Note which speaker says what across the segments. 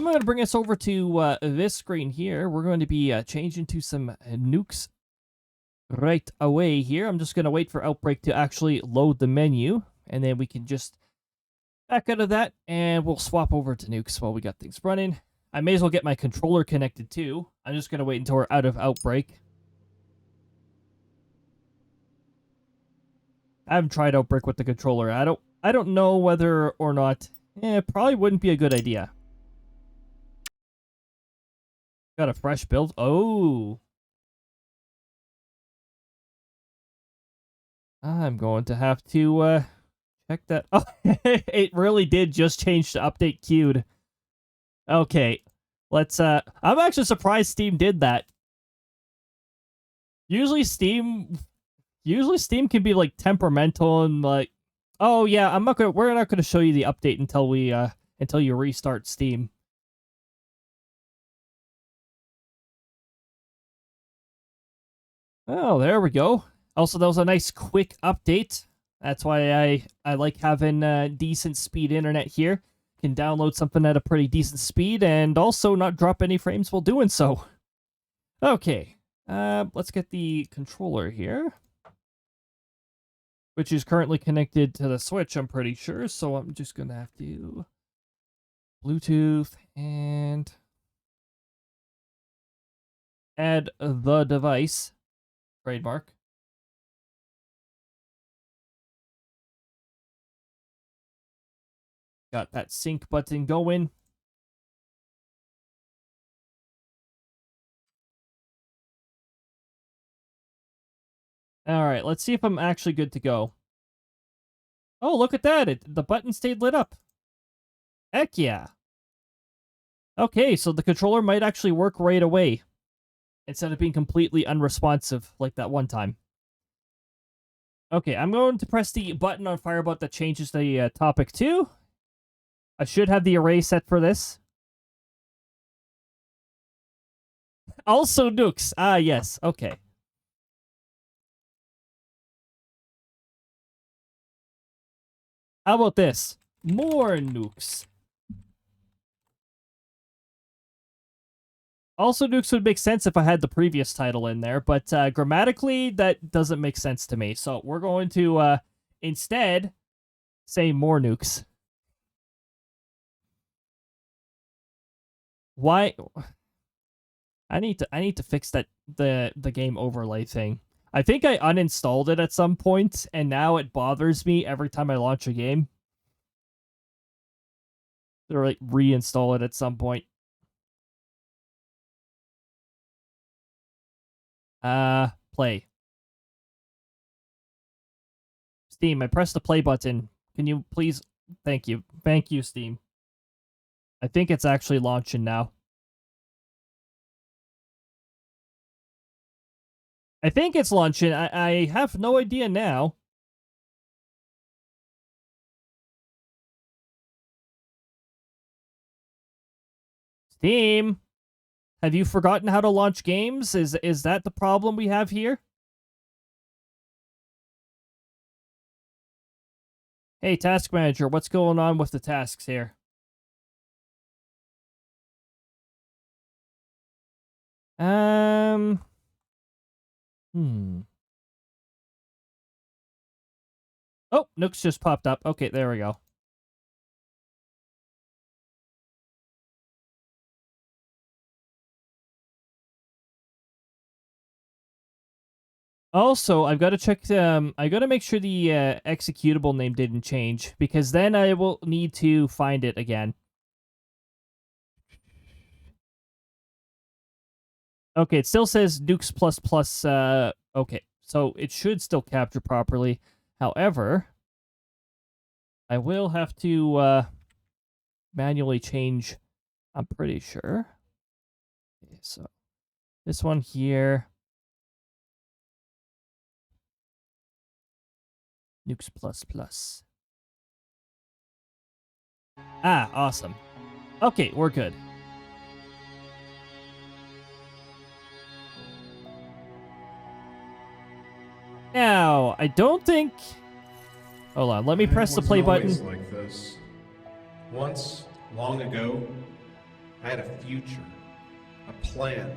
Speaker 1: I'm going to bring us over to this screen here. We're going to be changing to some nukes right away here. I'm just going to wait for Outbreak to actually load the menu, and then we can just back out of that, and we'll swap over to nukes while we got things running. I may as well get my controller connected too. I'm just going to wait until we're out of Outbreak. I haven't tried Outbreak with the controller. I don't know whether or not. It probably wouldn't be a good idea. Got a fresh build. Oh. I'm going to have to check that. Oh, it really did just change to update queued. Okay. Let's I'm actually surprised Steam did that. Usually Steam can be like temperamental and like, oh yeah, we're not gonna show you the update until you restart Steam. Oh, there we go. Also, that was a nice quick update. That's why I like having decent speed internet here. Can download something at a pretty decent speed and also not drop any frames while doing so. Okay, let's get the controller here, which is currently connected to the Switch, I'm pretty sure. So I'm just gonna have to Bluetooth and add the device. Trademark. Got that sync button going. All right, let's see if I'm actually good to go. Oh, look at that. The button stayed lit up. Heck yeah. Okay, so the controller might actually work right away instead of being completely unresponsive like that one time. Okay, I'm going to press the button on Firebot that changes the topic to. I should have the array set for this. Also nukes. Ah, yes. Okay. How about this? More nukes. Also, nukes would make sense if I had the previous title in there, but grammatically, that doesn't make sense to me. So we're going to instead say more nukes. Why? I need to fix that the game overlay thing. I think I uninstalled it at some point, and now it bothers me every time I launch a game. Or like reinstall it at some point. Play. Steam, I pressed the play button. Can you please? Thank you. Thank you, Steam. I think it's actually launching now. I think it's launching. I have no idea now. Steam, have you forgotten how to launch games? Is that the problem we have here? Hey, task manager, what's going on with the tasks here? Oh, Noox just popped up. Okay, there we go. Also, I've got to check. I got to make sure the executable name didn't change, because then I will need to find it again. Okay, it still says Noox plus plus. Okay, so it should still capture properly. However, I will have to manually change. I'm pretty sure. Okay, so this one here. Noox plus plus. Ah, awesome. Okay, we're good. Now, I don't think... Hold on, let me press the play button.
Speaker 2: Like this. Once, long ago, I had a future, a plan.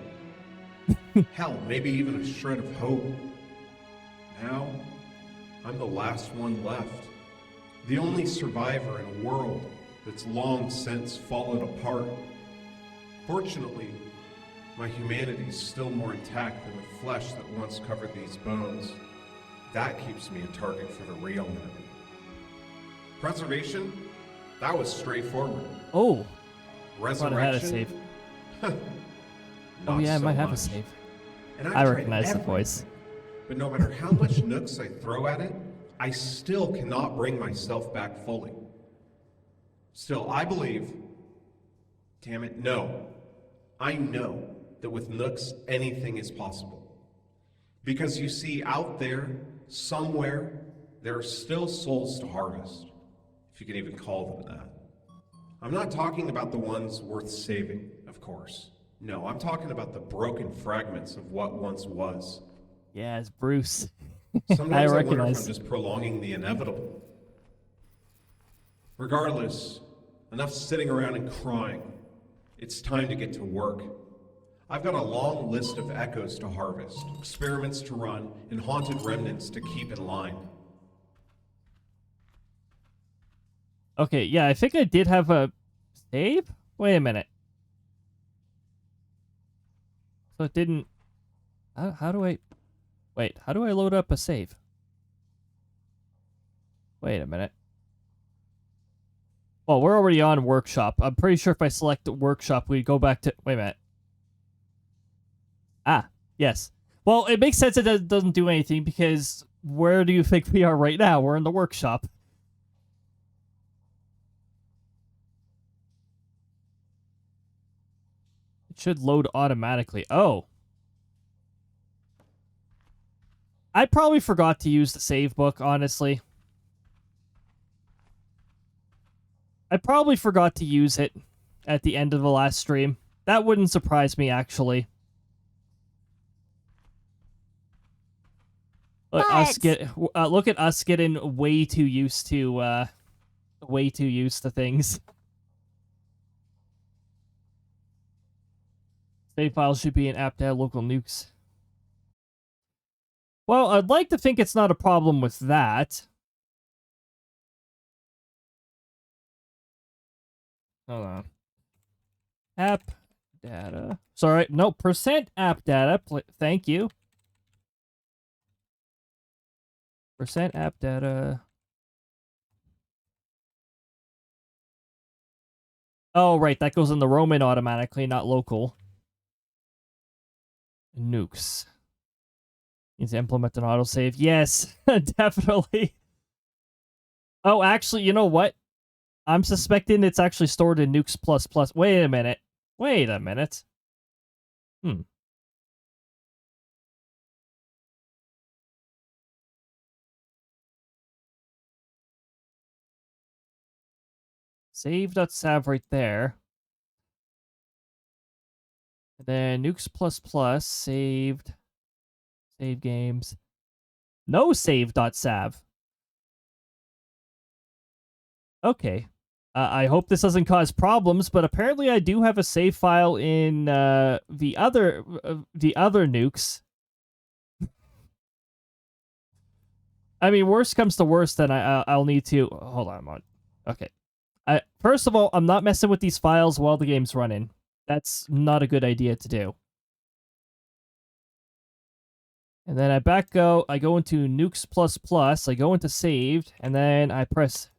Speaker 2: Hell, maybe even a shred of hope. Now, I'm the last one left. The only survivor in a world that's long since fallen apart. Fortunately, my humanity's still more intact than the flesh that once covered these bones. That keeps me a target for the real enemy. Preservation? That was straightforward.
Speaker 1: Oh.
Speaker 2: Resurrection?
Speaker 1: Thought I had a save. Oh yeah, I might have a save.
Speaker 2: And
Speaker 1: I recognize the voice.
Speaker 2: But no matter how much Noox I throw at it, I still cannot bring myself back fully. Still, I believe... Damn it, no. I know that with Noox, anything is possible. Because you see, out there, somewhere, there are still souls to harvest. If you can even call them that. I'm not talking about the ones worth saving, of course. No, I'm talking about the broken fragments of what once was.
Speaker 1: Yeah, it's Bruce.
Speaker 2: Sometimes I wonder if I'm just prolonging the inevitable. Regardless, enough sitting around and crying. It's time to get to work. I've got a long list of echoes to harvest, experiments to run, and haunted remnants to keep in line.
Speaker 1: Okay, yeah, I think I did have a save? Wait a minute. So it didn't... How do I... Wait, how do I load up a save? Wait a minute. Well, we're already on workshop. I'm pretty sure if I select the workshop, we go back to... Wait a minute. Ah, yes. Well, it makes sense that it doesn't do anything because where do you think we are right now? We're in the workshop. It should load automatically. Oh. I probably forgot to use the save book, honestly. I probably forgot to use it at the end of the last stream. That wouldn't surprise me, actually. Look at us getting way too used to things. Save files should be an apt to have local nukes. Well, I'd like to think it's not a problem with that. Hold on. App data. Sorry, no, percent app data. Thank you. Percent app data. Oh, right, that goes in the Roman automatically, not local. Nukes. Needs to implement an autosave. Yes, definitely. Oh, actually, you know what? I'm suspecting it's actually stored in Noox++. Wait a minute. Wait a minute. Save.sav right there. And then Noox++, saved. Save games. No save.sav. Okay. I hope this doesn't cause problems, but apparently I do have a save file in the other nukes. I mean, worst comes to worst, then I'll need to hold on. Okay. First of all, I'm not messing with these files while the game's running. That's not a good idea to do. And then I go into Noox++, I go into saved, and then I press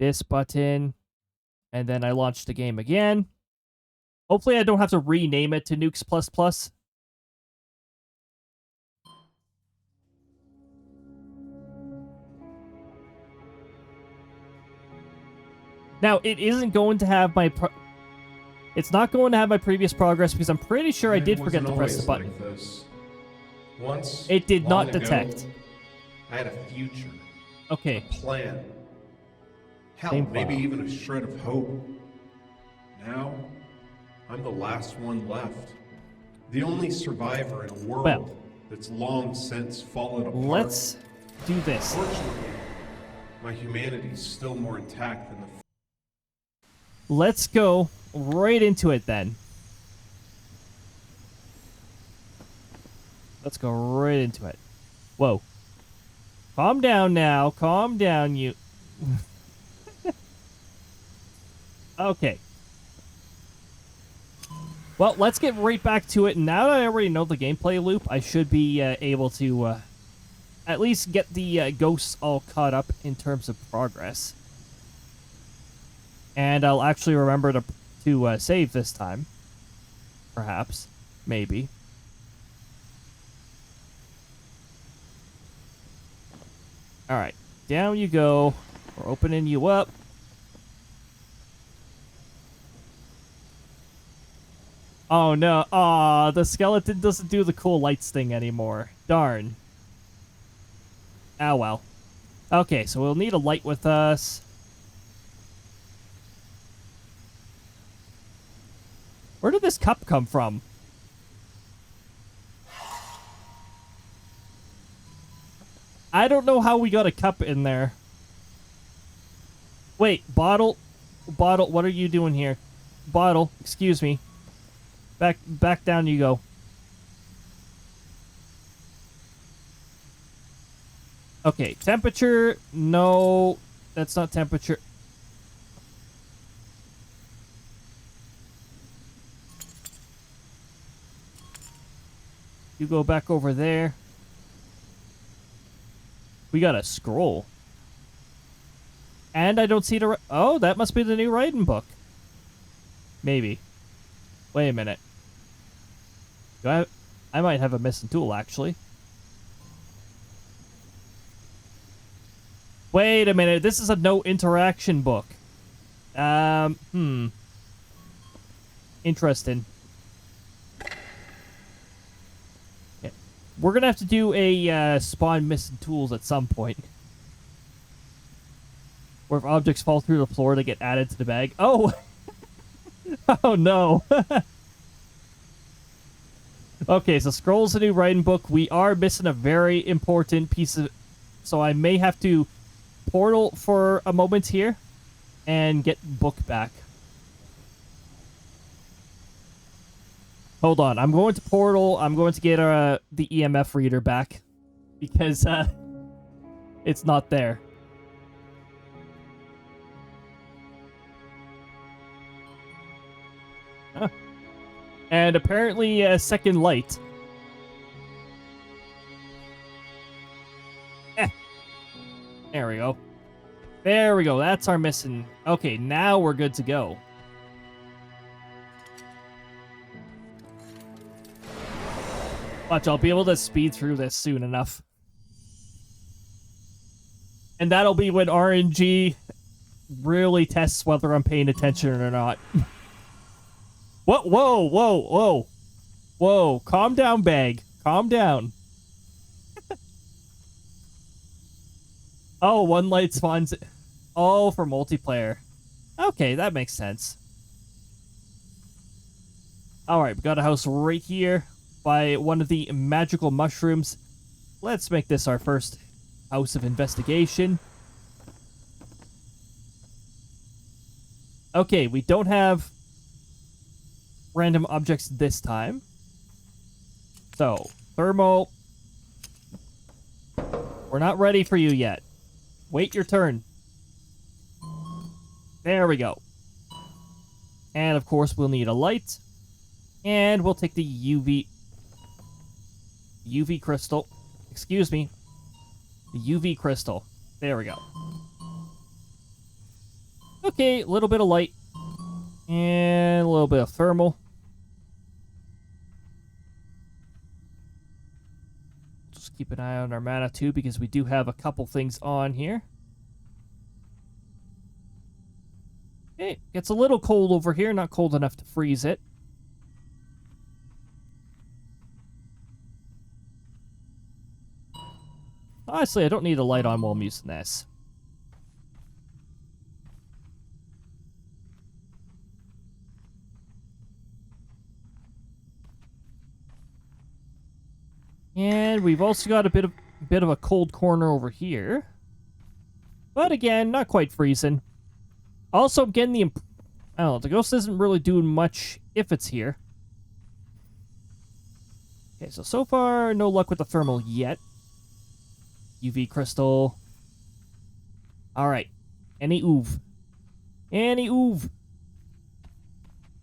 Speaker 1: this button, and then I launch the game again. Hopefully I don't have to rename it to Noox++. Now, it isn't going to have my... It's not going to have my previous progress because I'm pretty sure I did forget to press the button.
Speaker 2: Like this. Once,
Speaker 1: it did not
Speaker 2: ago,
Speaker 1: detect.
Speaker 2: I had a future.
Speaker 1: Okay.
Speaker 2: A plan. Hell, maybe even a shred of hope. Now, I'm the last one left. The only survivor in a world that's long since fallen apart.
Speaker 1: Let's do this.
Speaker 2: Fortunately, my humanity's still more intact than the...
Speaker 1: Let's go right into it then. Let's go right into it. Whoa. Calm down now. Calm down, you. Okay. Well, let's get right back to it. Now that I already know the gameplay loop, I should be able to at least get the ghosts all caught up in terms of progress. And I'll actually remember to save this time. Perhaps. Maybe. Alright. Down you go. We're opening you up. Oh no. Aw, the skeleton doesn't do the cool lights thing anymore. Darn. Oh well. Okay, so we'll need a light with us. Where did this cup come from? I don't know how we got a cup in there. Wait, bottle, what are you doing here? Bottle, excuse me. Back down you go. Okay, temperature, no, that's not temperature. You go back over there. We got a scroll. And I don't see the... Oh, that must be the new writing book. Maybe. Wait a minute. I might have a missing tool, actually. Wait a minute. This is a no interaction book. Interesting. Okay. We're gonna have to do a spawn missing tools at some point. Where if objects fall through the floor, they get added to the bag. Oh! Oh no! Okay, so Scroll's a new writing book. We are missing a very important piece of... So I may have to portal for a moment here and get book back. Hold on, I'm going to portal. I'm going to get the EMF reader back because it's not there. Huh. And apparently a second light. There we go. There we go. That's our missing... Okay, now we're good to go. Watch, I'll be able to speed through this soon enough. And that'll be when RNG really tests whether I'm paying attention or not. What? Whoa, whoa, whoa. Whoa, calm down, bag. Calm down. Oh, one light spawns... Oh, for multiplayer. Okay, that makes sense. Alright, we got a house right here by one of the magical mushrooms. Let's make this our first house of investigation. Okay, we don't have random objects this time. So, thermal. We're not ready for you yet. Wait your turn. There we go. And of course we'll need a light. And we'll take the UV crystal. Excuse me. The UV crystal. There we go. Okay, a little bit of light. And a little bit of thermal. Just keep an eye on our mana too, because we do have a couple things on here. Okay, gets a little cold over here, not cold enough to freeze it. Honestly, I don't need a light on while I'm using this. And we've also got a bit of a cold corner over here. But again, not quite freezing. Also, I'm getting the I don't know. The ghost isn't really doing much if it's here. Okay, so far, no luck with the thermal yet. UV crystal. Alright. Any oov. Any oov.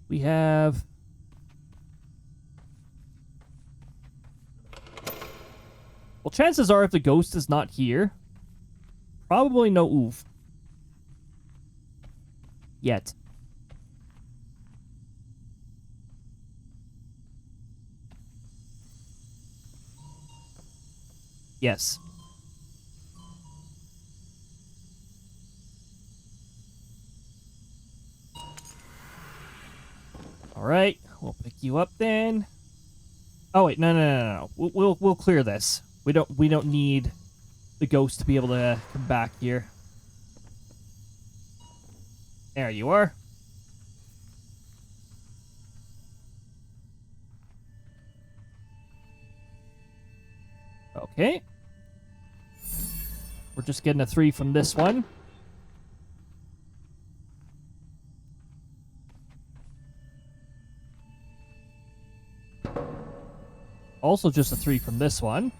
Speaker 1: We have... Well, chances are if the ghost is not here, probably no oov. Yet. Yes. All right, we'll pick you up then. Oh wait, no. We'll clear this. We don't need the ghost to be able to come back here. There you are. Okay. We're just getting a 3 from this one. Also just a 3 from this one.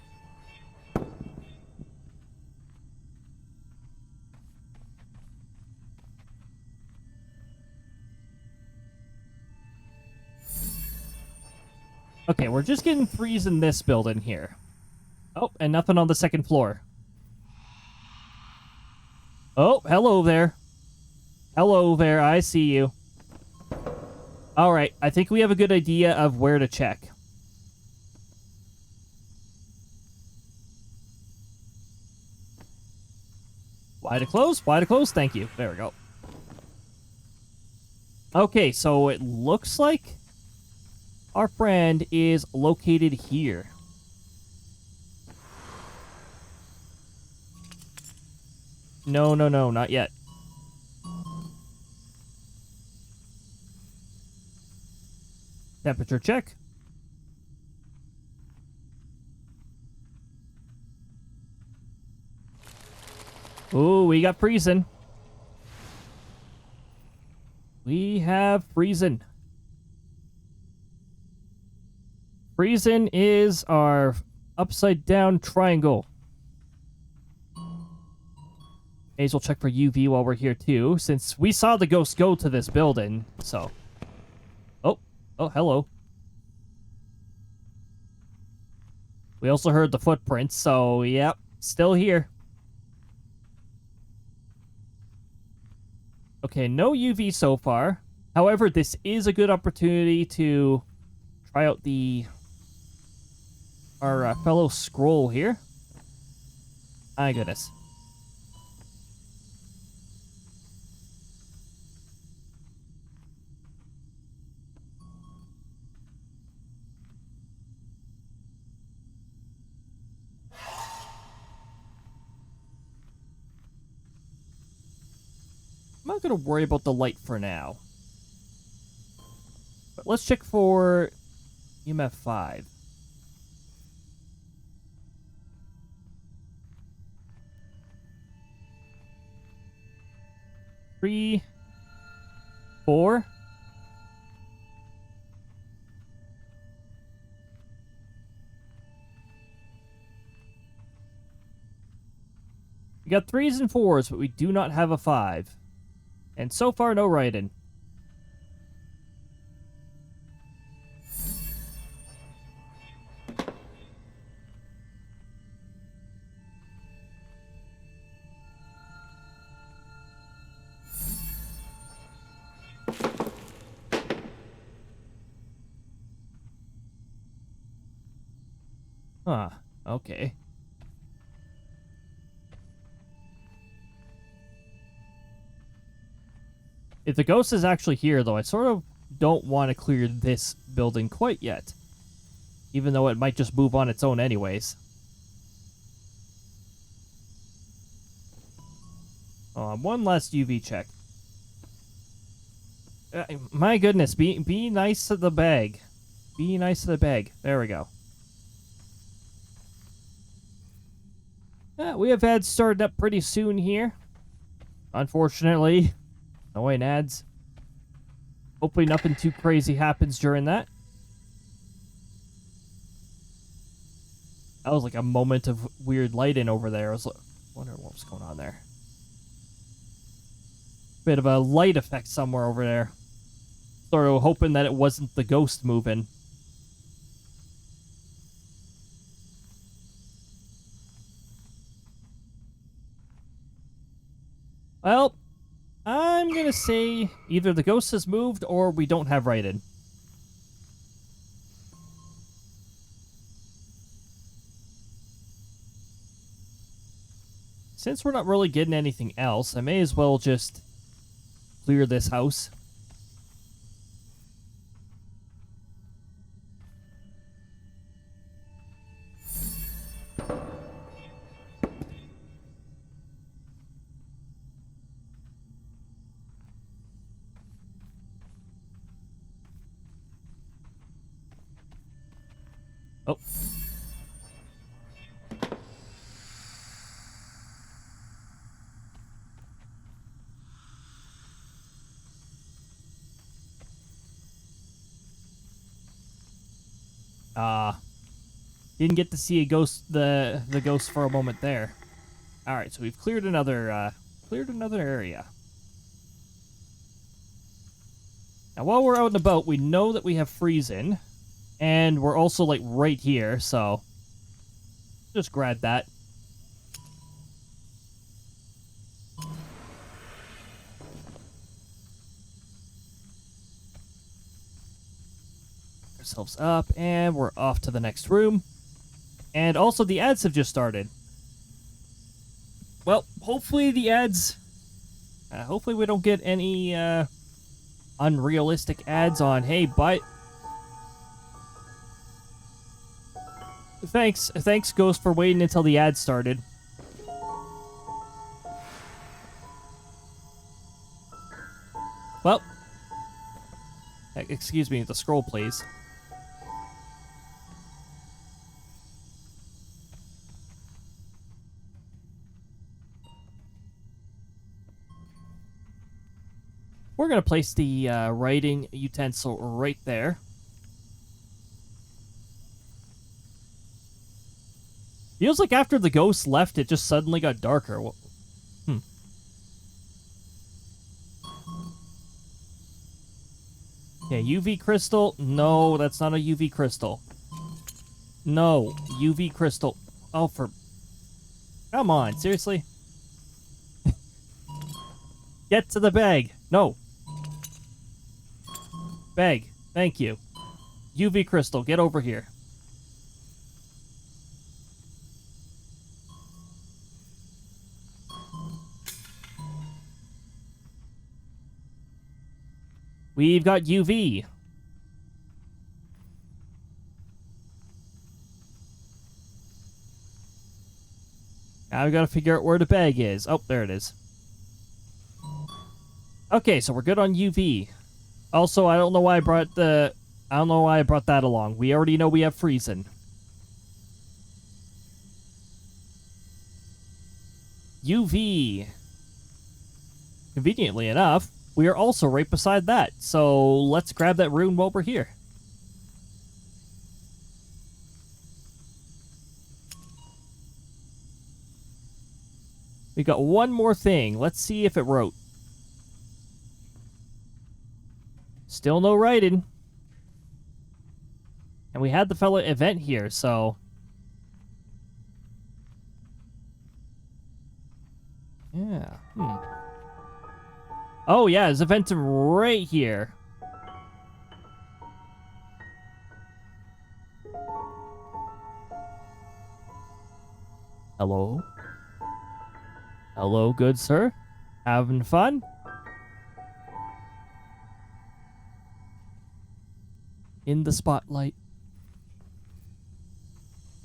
Speaker 1: Okay, we're just getting 3s in this building here. Oh, and nothing on the second floor. Oh, hello there. Hello there, I see you. Alright, I think we have a good idea of where to check. Wide to close? Wide to close? Thank you. There we go. Okay, so it looks like our friend is located here. No, not yet. Temperature check. Ooh, we got freezing. We have freezing. Freezing is our upside down triangle. May as well check for UV while we're here too, since we saw the ghost go to this building, so. Oh, hello. We also heard the footprints, so yep, still here. Okay, no UV so far. However, this is a good opportunity to try out our fellow scroll here. My goodness. I'm not going to worry about the light for now. But let's check for EMF 5. Three, 4. We got 3s and 4s, but we do not have a 5. And so far, no writing. Huh, okay. If the ghost is actually here, though, I sort of don't want to clear this building quite yet. Even though it might just move on its own anyways. One last UV check. My goodness, be nice to the bag. Be nice to the bag. There we go. We have ads started up pretty soon here. Unfortunately. Annoying ads. Hopefully nothing too crazy happens during that. That was like a moment of weird lighting over there. I was wondering what was going on there. Bit of a light effect somewhere over there. Sort of hoping that it wasn't the ghost moving. Well, I'm gonna say either the ghost has moved or we don't have write-in. Since we're not really getting anything else, I may as well just clear this house. Oh. Didn't get to see a ghost, the ghost for a moment there. All right, so we've cleared another area. Now, while we're out and about, we know that we have freezing, and we're also like right here, so just grab that. Ourselves up, and we're off to the next room. And also, the ads have just started. Well, hopefully the ads... hopefully we don't get any unrealistic ads on, hey, buy... Thanks, Ghost, for waiting until the ads started. Well... excuse me, the scroll, please. We're going to place the writing utensil right there. Feels like after the ghost left, it just suddenly got darker. Okay, UV crystal. No, that's not a UV crystal. No, UV crystal. Oh, for... Come on, seriously? Get to the bag. No. Bag. Thank you. UV crystal, get over here. We've got UV. Now we gotta figure out where the bag is. Oh, there it is. Okay, so we're good on UV. Also, I don't know why I brought that along. We already know we have freezing. UV. Conveniently enough, we are also right beside that. So let's grab that rune while we're here. We got one more thing. Let's see if it wrote. Still no writing. And we had the fellow event here, so... Yeah. Oh, yeah, there's event right here. Hello? Hello, good sir? Having fun? In the spotlight.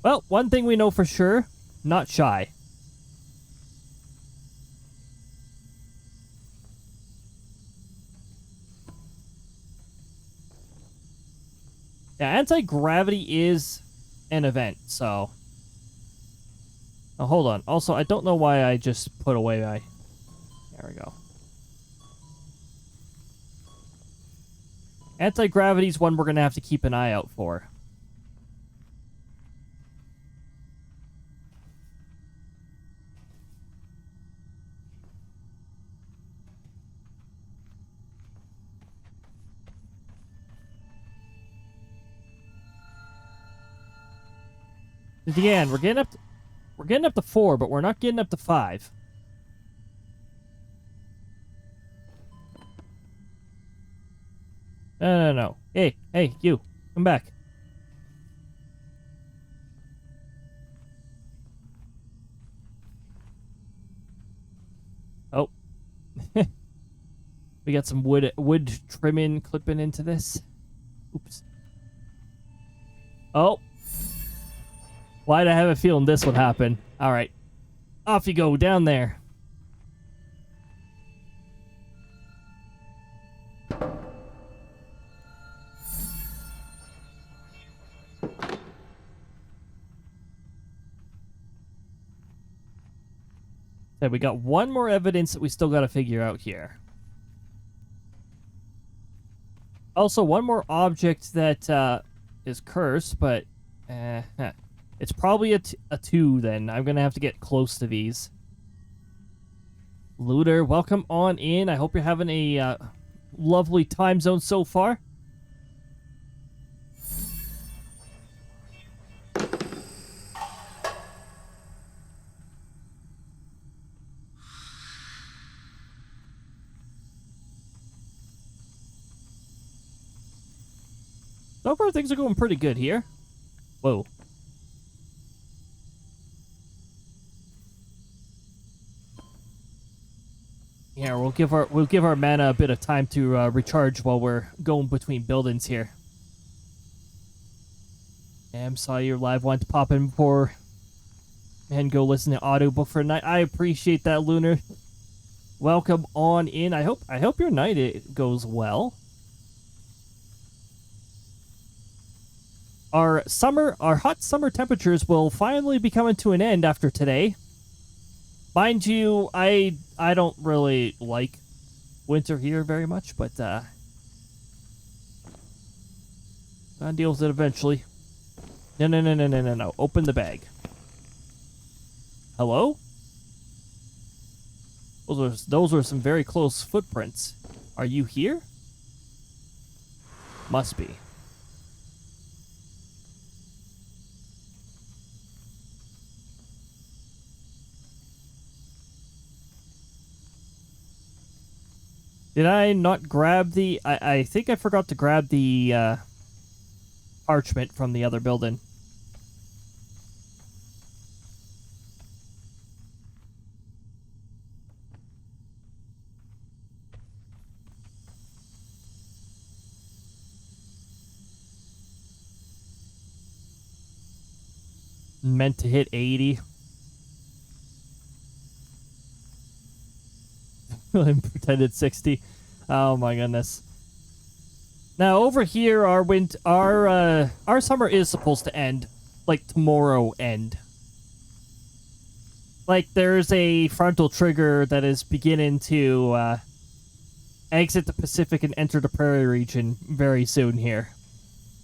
Speaker 1: Well, one thing we know for sure, not shy. Yeah, anti-gravity is an event, so... Oh, hold on. Also, I don't know why I just put away my... There we go. Anti-gravity's one we're gonna have to keep an eye out for. Again, we're getting up to 4, but we're not getting up to 5. No. Hey, you. Come back. Oh. We got some wood trimming clipping into this. Oops. Oh. Why'd I have a feeling this would happen? Alright. Off you go, down there. Okay, we got one more evidence that we still gotta figure out here. Also, one more object that is cursed, but it's probably a 2 then. I'm gonna have to get close to these. Looter, welcome on in. I hope you're having a lovely time zone so far. So far, things are going pretty good here. Whoa. Yeah, we'll give our mana a bit of time to recharge while we're going between buildings here. Saw your live want to pop in before and go listen to audiobook for a night. I appreciate that, Lunar. Welcome on in. I hope your night it goes well. Our hot summer temperatures will finally be coming to an end after today. Mind you, I don't really like winter here very much, but I'll deal with it eventually. No. Open the bag. Hello? Those are some very close footprints. Are you here? Must be. Did I not grab the... I think I forgot to grab the parchment from the other building. Meant to hit 80. Pretended 60. Oh my goodness. Now over here, our summer is supposed to end, like tomorrow end. Like there's a frontal trigger that is beginning to exit the Pacific and enter the prairie region very soon here.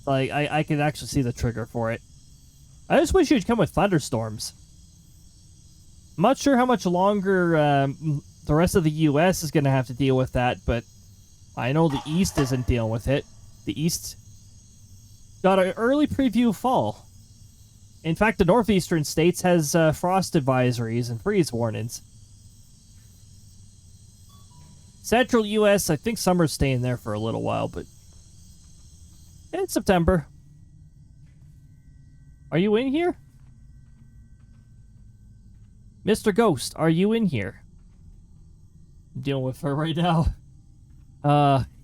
Speaker 1: Like I can actually see the trigger for it. I just wish you'd come with thunderstorms. I'm not sure how much longer the rest of the U.S. is going to have to deal with that, but I know the East isn't dealing with it. The East got an early preview of fall. In fact, the northeastern states has frost advisories and freeze warnings. Central U.S., I think summer's staying there for a little while, but it's September. Are you in here? Mr. Ghost, are you in here? I'm dealing with her right now.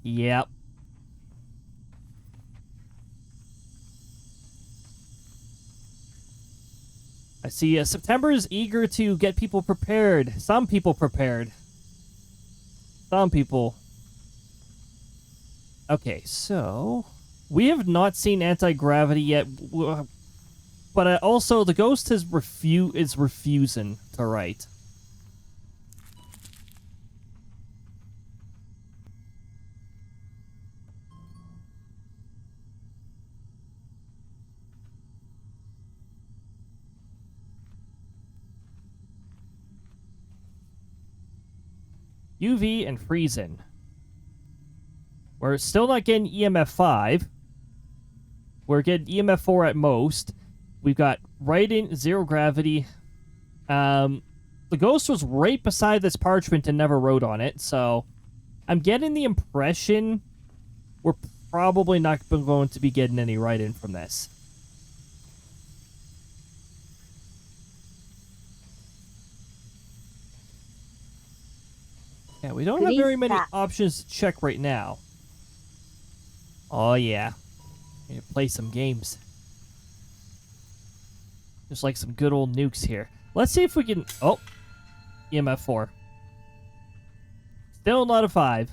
Speaker 1: Yep. I see September is eager to get people prepared. Some people prepared. Some people. Okay, so we have not seen anti-gravity yet, but also the ghost is refusing to write. UV and freezing. We're still not getting EMF 5. We're getting EMF 4 at most. We've got writing, zero gravity. The ghost was right beside this parchment and never wrote on it, so I'm getting the impression we're probably not going to be getting any writing from this. Yeah, we don't have very many options to check right now. Oh, yeah. We need to play some games. Just like some good old nukes here. Let's see if we can... Oh! EMF 4. Still not a 5.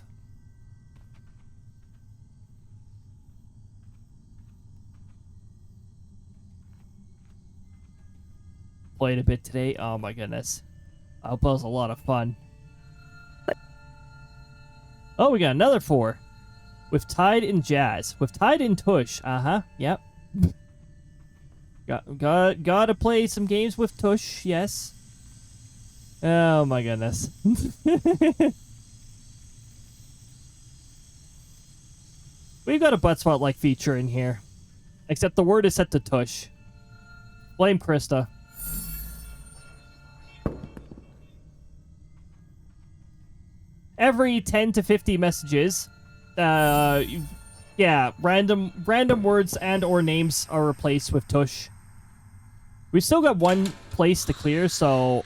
Speaker 1: Played a bit today. Oh my goodness. I hope that was a lot of fun. Oh, we got another 4. With Tide and Jazz. With Tide and Tush. Uh-huh. Yep. Gotta play some games with Tush. Yes. Oh my goodness. We've got a butt spot-like feature in here. Except the word is set to Tush. Blame Krista. Every 10 to 50 messages, yeah, random words and or names are replaced with Tush. We still got one place to clear, so...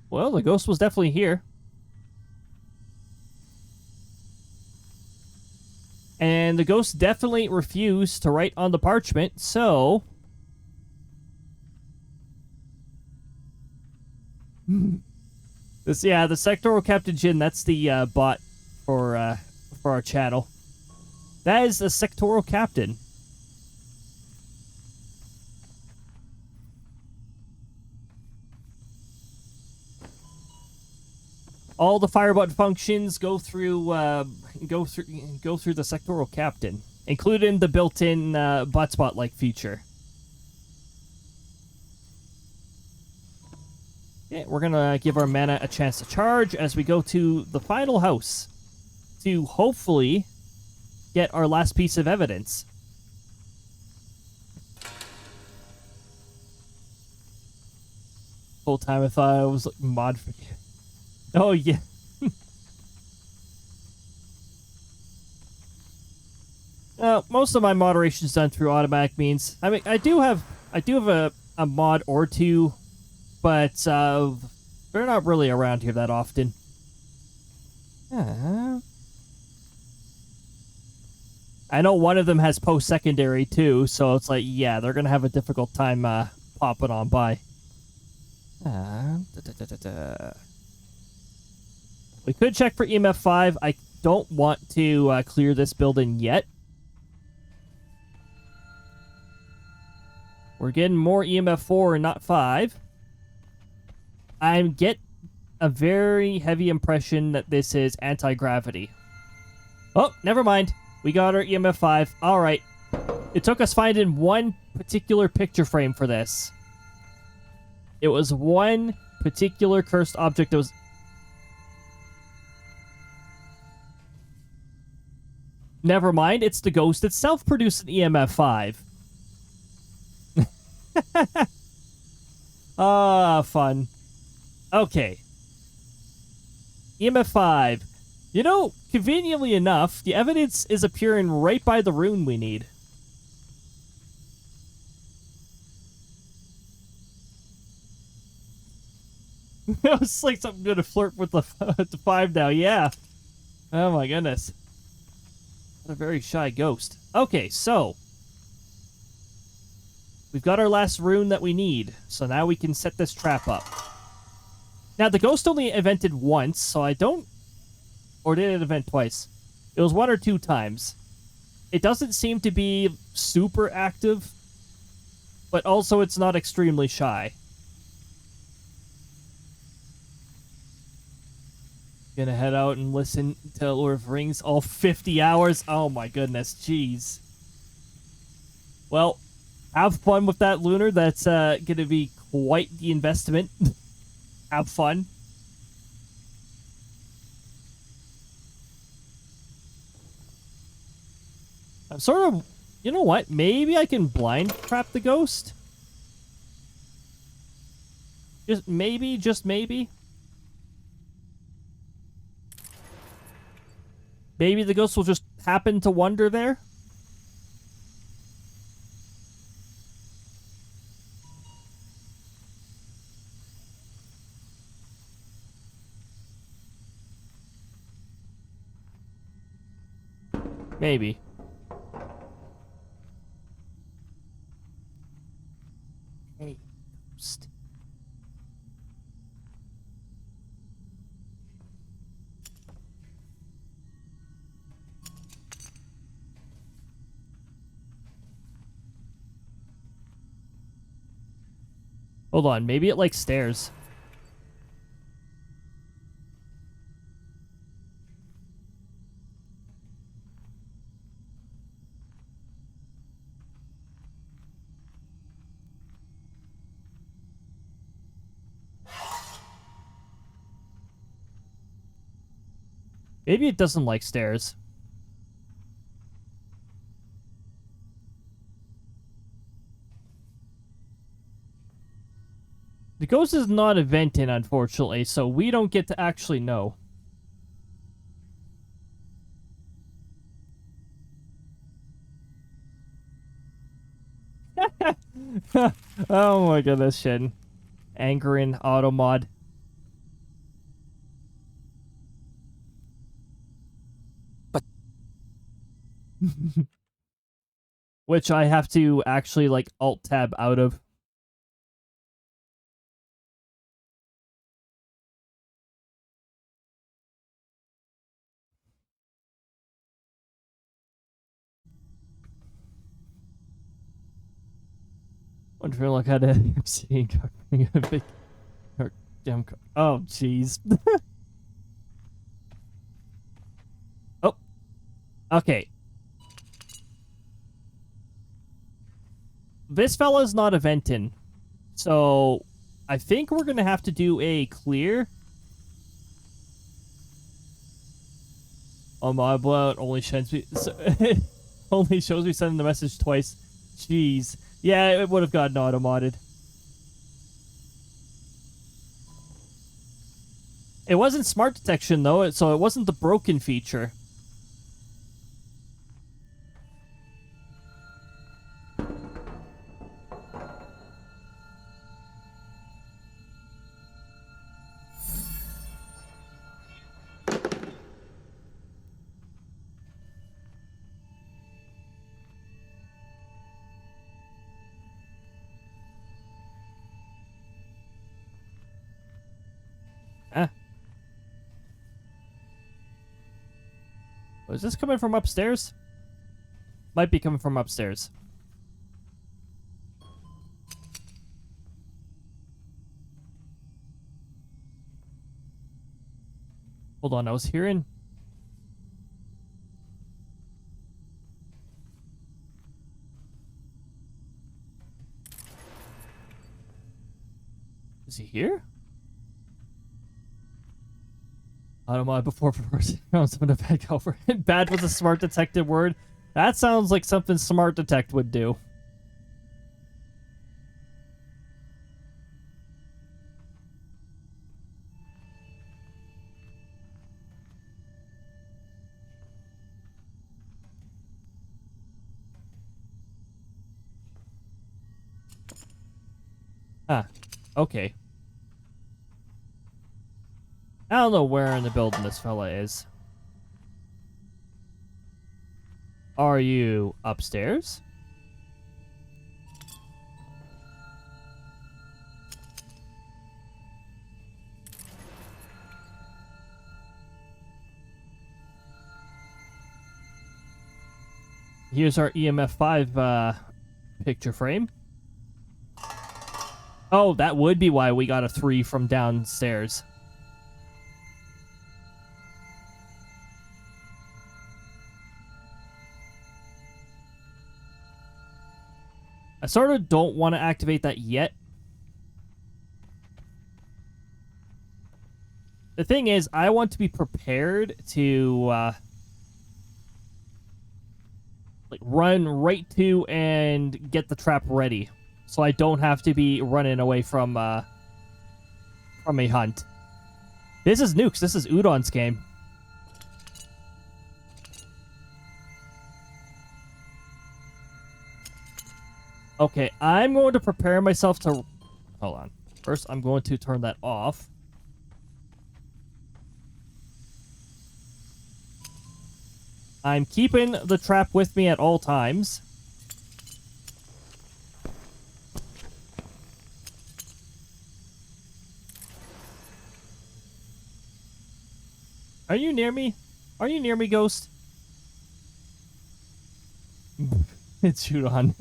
Speaker 1: Well, the ghost was definitely here. And the ghost definitely refused to write on the parchment, so... Yeah, the sectoral Captain Jin, that's the bot for our channel. That is the sectoral captain. All the firebot functions go through the sectoral captain, including the built-in bot spot-like feature. Yeah, we're gonna give our mana a chance to charge as we go to the final house to hopefully get our last piece of evidence. Full time I thought I was like, mod. Oh yeah. Most of my moderation is done through automatic means. I mean, I do have a mod or two. But they're not really around here that often. I know one of them has post-secondary too, so it's like, yeah, they're gonna have a difficult time popping on by. We could check for EMF 5. I don't want to clear this building yet. We're getting more EMF 4 and not 5. I get a very heavy impression that this is anti-gravity. Oh, never mind. We got our EMF 5. All right. It took us finding one particular picture frame for this. It was one particular cursed object that was... Never mind. It's the ghost itself producing EMF 5. Ah, fun. Okay. EMF 5. You know, conveniently enough, the evidence is appearing right by the rune we need. It's like something gonna flirt with the 5 now, yeah. Oh my goodness. What a very shy ghost. Okay, so... We've got our last rune that we need, so now we can set this trap up. Now, the ghost only evented once, so I don't... Or did it event twice? It was 1 or 2 times. It doesn't seem to be super active, but also it's not extremely shy. Gonna head out and listen to Lord of the Rings all 50 hours? Oh my goodness, jeez. Well, have fun with that, Lunar. That's gonna be quite the investment. Have fun. I'm sort of... You know what? Maybe I can blind trap the ghost? Just maybe, just maybe. Maybe the ghost will just happen to wander there? Maybe. Hey, ghost. Hold on, maybe it likes stairs. Maybe it doesn't like stairs. The ghost is not a ventin, unfortunately, so we don't get to actually know. Oh my goodness, Shin. Angering auto mod.
Speaker 3: But
Speaker 1: which I have to actually like alt tab out of. Wonder if like had a seeing a big damn. Oh jeez. Oh, okay. This fella's not a ventin, so I think we're gonna have to do a clear. Oh my blood only shows me only shows me sending the message twice. Jeez. Yeah, it would have gotten auto-modded. It wasn't smart detection though, so it wasn't the broken feature. Is this coming from upstairs? Might be coming from upstairs. Hold on, I was hearing... Is he here? Automod before reversing around some to back over. Bad was a smart detected word. That sounds like something smart detect would do. Ah, okay. I don't know where in the building this fella is. Are you upstairs? Here's our EMF 5 picture frame. Oh, that would be why we got a 3 from downstairs. I sort of don't want to activate that yet. The thing is, I want to be prepared to like run right to and get the trap ready, so I don't have to be running away from a hunt. This is Noox. This is Udon's game. Okay, I'm going to prepare myself to... Hold on. First, I'm going to turn that off. I'm keeping the trap with me at all times. Are you near me? Are you near me, Ghost? It's Udon.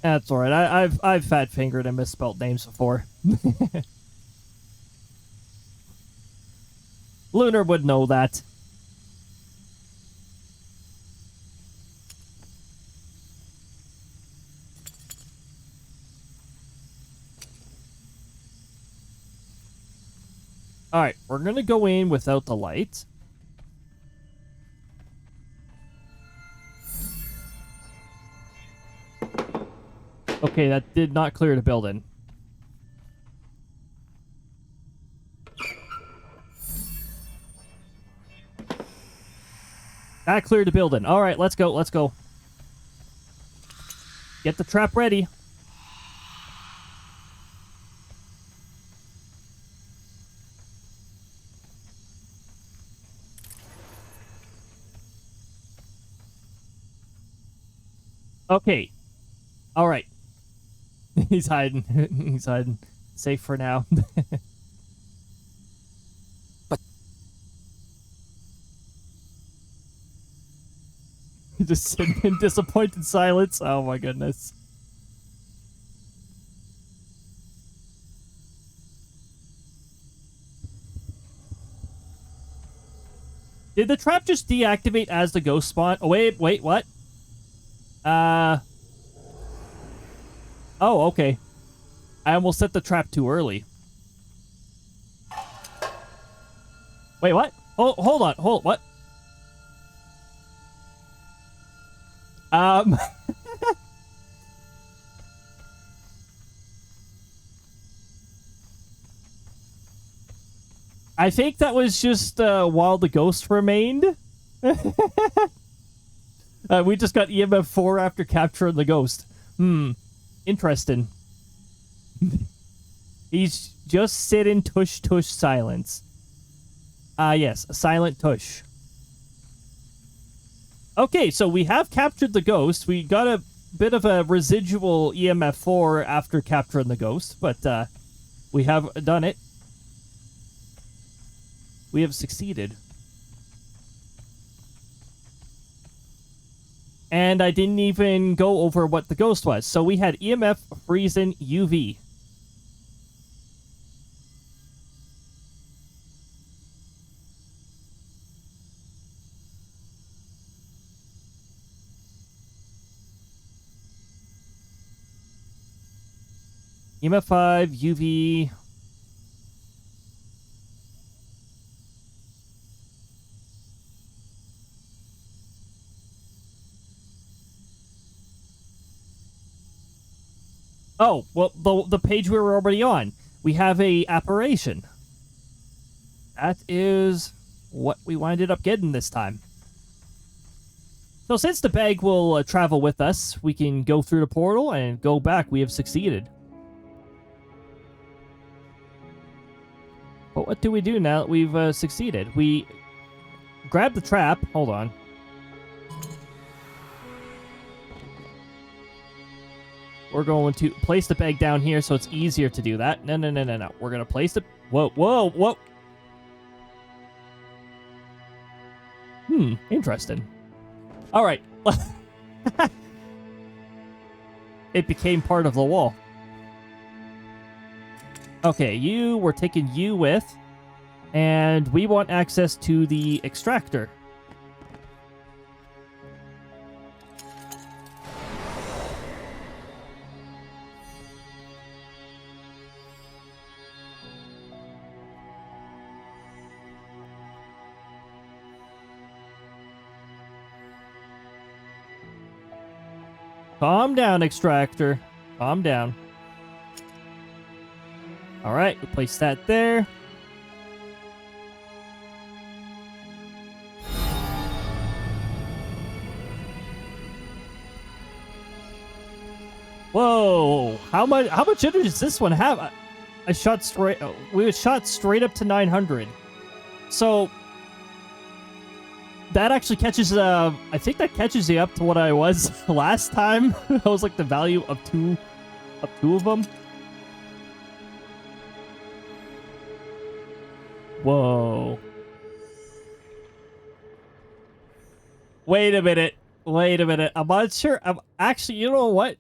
Speaker 1: That's alright. I've fat fingered and misspelled names before. Lunar would know that. Alright, we're gonna go in without the light. Okay, that did not clear the building. That cleared the building. Alright, let's go, let's go. Get the trap ready. Okay. Alright. He's hiding. He's hiding. Safe for now.
Speaker 3: But
Speaker 1: just sitting in disappointed silence. Oh my goodness. Did the trap just deactivate as the ghost spawn? Oh, wait, what? Oh, okay. I almost set the trap too early. Wait, what? Oh, hold on. What? I think that was just while the ghost remained. We just got EMF 4 after capturing the ghost. Interesting. He's just sitting tush silence. Yes, a silent tush. Okay, so we have captured the ghost. We got a bit of a residual EMF 4 after capturing the ghost, but we have done it. We have succeeded. And I didn't even go over what the ghost was. So we had EMF, freezing, UV. EMF 5, UV. Oh, well, the page we were already on. We have a apparition. That is what we winded up getting this time. So since the bag will travel with us, we can go through the portal and go back. We have succeeded. But what do we do now that we've succeeded? We grab the trap. Hold on. We're going to place the bag down here so it's easier to do that. No. We're going to place it. Whoa. Interesting. All right. It became part of the wall. Okay, we're taking you with, and we want access to the extractor. Calm down, Extractor. Calm down. Alright, we place that there. Whoa! How much energy does this one have? I shot straight. We shot straight up to 900. So that actually catches. I think that catches you up to what I was last time. I was like the value of two of them. Whoa! Wait a minute. Wait a minute. I'm not sure. I'm actually. You know what?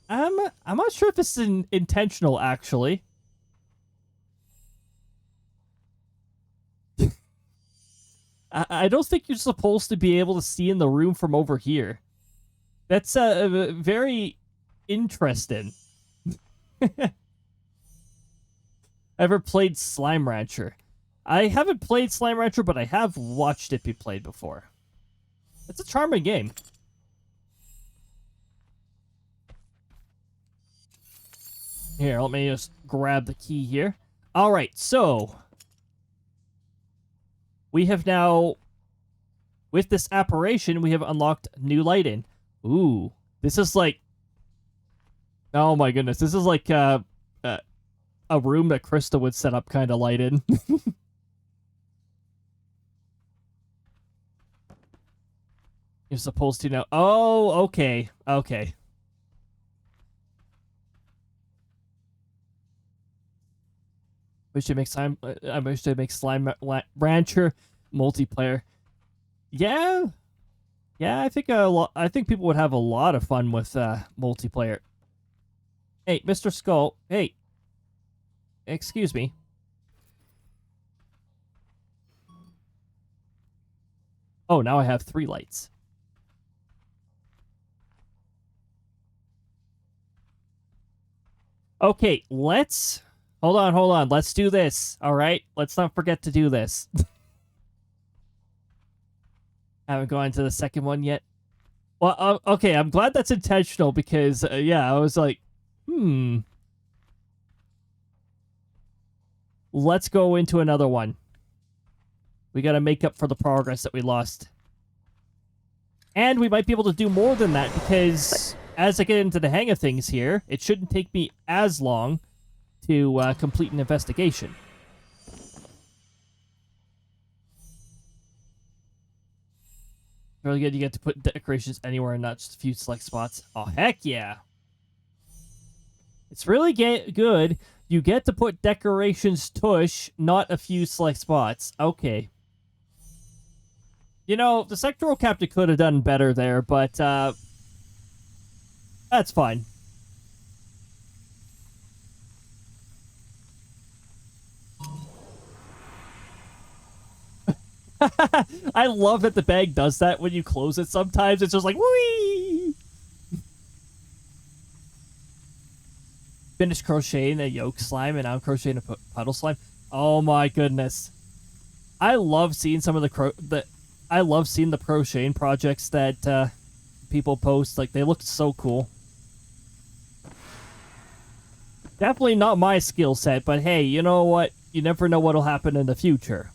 Speaker 1: I'm not sure if it's intentional, actually. I don't think you're supposed to be able to see in the room from over here. That's very interesting. Ever played Slime Rancher? I haven't played Slime Rancher, but I have watched it be played before. It's a charming game. Here, let me just grab the key here. All right, so we have now, with this apparition, we have unlocked new lighting. Ooh, this is like, oh my goodness, this is like a room that Krista would set up kind of light in. You're supposed to know. Oh, okay, okay. We should make slime. I wish they make Slime Rancher multiplayer. Yeah, yeah. I think I think people would have a lot of fun with multiplayer. Hey, Mr. Skull. Hey, excuse me. Oh, now I have 3 lights. Okay, let's. Hold on. Let's do this. All right? Let's not forget to do this. Haven't gone to the second one yet. Well, okay, I'm glad that's intentional because, yeah, I was like, Let's go into another one. We gotta make up for the progress that we lost. And we might be able to do more than that because as I get into the hang of things here, it shouldn't take me as long to complete an investigation. Really good. You get to put decorations anywhere and not just a few select spots. Oh, heck yeah. It's really good. You get to put decorations tush, not a few select spots. Okay. You know, the sectoral captain could have done better there, but that's fine. I love that the bag does that when you close it sometimes. It's just like, whee! Finished crocheting a yolk slime and now I'm crocheting a puddle slime. Oh my goodness. I love seeing some of I love seeing the crocheting projects that people post. Like, they look so cool. Definitely not my skill set, but hey, you know what? You never know what'll happen in the future.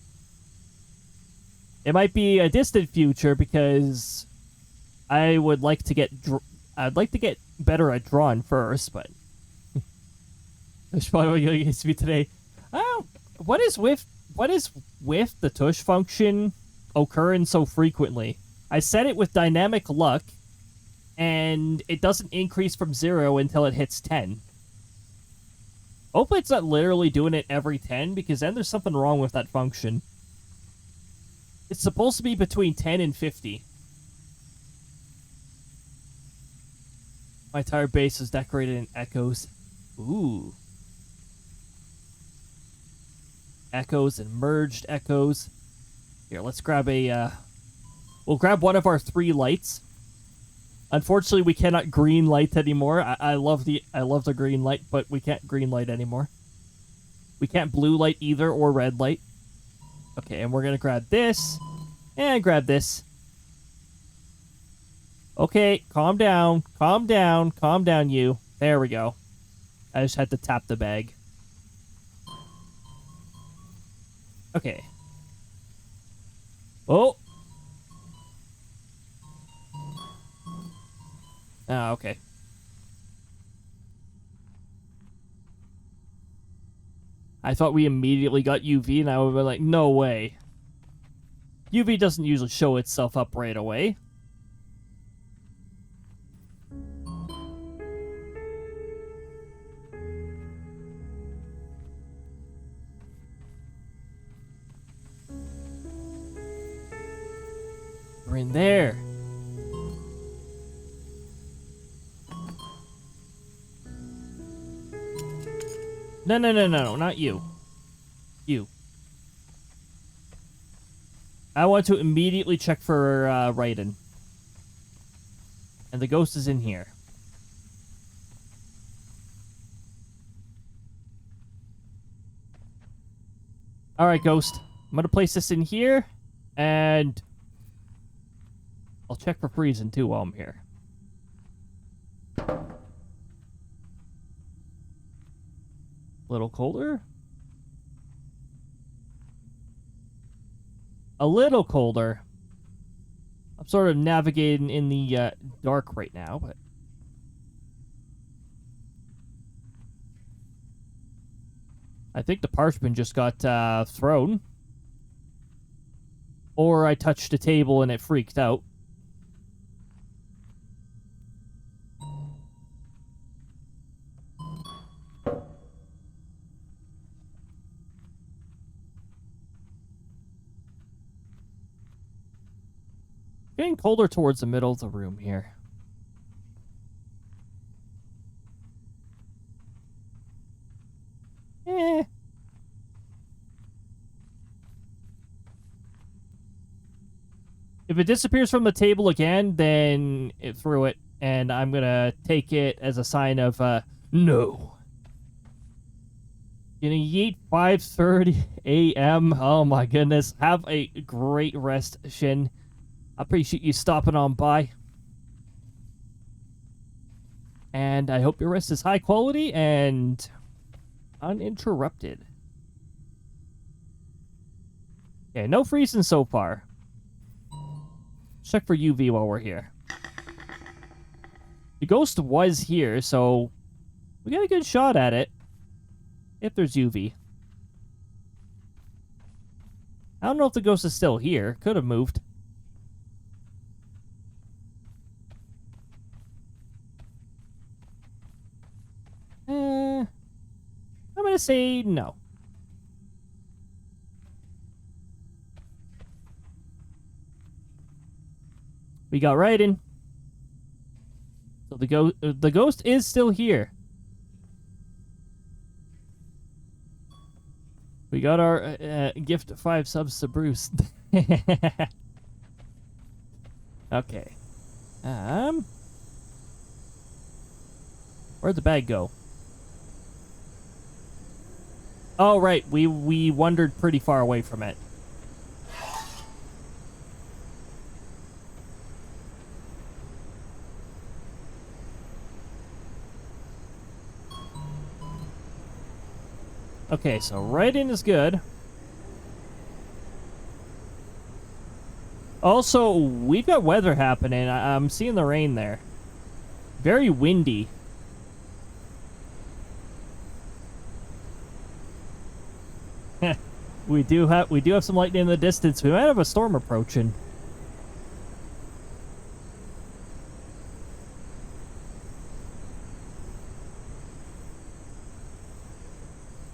Speaker 1: It might be a distant future because I would like to get I'd like to get better at drawing first, but that's probably what it to be today. What is with the tush function occurring so frequently? I set it with dynamic luck, and it doesn't increase from 0 until it hits 10. Hopefully it's not literally doing it every 10, because then there's something wrong with that function. It's supposed to be between 10 and 50. My entire base is decorated in echoes. Ooh. Echoes and merged echoes. Here, let's grab a, we'll grab one of our 3 lights. Unfortunately, we cannot green light anymore. I love the green light, but we can't green light anymore. We can't blue light either, or red light. Okay, and we're gonna grab this, and grab this. Okay, calm down. Calm down. Calm down, you. There we go. I just had to tap the bag. Okay. Oh! Ah, okay. I thought we immediately got UV, and I would have been like, no way. UV doesn't usually show itself up right away. We're in there. No, no, no, no, not you. You. I want to immediately check for Raiden. And the ghost is in here. Alright, ghost. I'm gonna place this in here. And I'll check for freezing too while I'm here. A little colder? A little colder. I'm sort of navigating in the dark right now, but... I think the parchment just got thrown. Or I touched a table and it freaked out. Getting colder towards the middle of the room here. Eh. If it disappears from the table again, then it threw it, and I'm gonna take it as a sign of, no. Gonna yeet 5:30 a.m. Oh my goodness. Have a great rest, Shin. I appreciate you stopping on by. And I hope your rest is high quality and uninterrupted. Okay, no freezing so far. Check for UV while we're here. The ghost was here, so we got a good shot at it. If there's UV. I don't know if the ghost is still here. Could have moved. I'm gonna say no. We got Raiden. So the ghost is still here. We got our gift 5 subs to Bruce. Okay. Where'd the bag go? Oh, right. We wandered pretty far away from it. Okay, so Raiden is good. Also, we've got weather happening. I'm seeing the rain there. Very windy. We do have some lightning in the distance. We might have a storm approaching.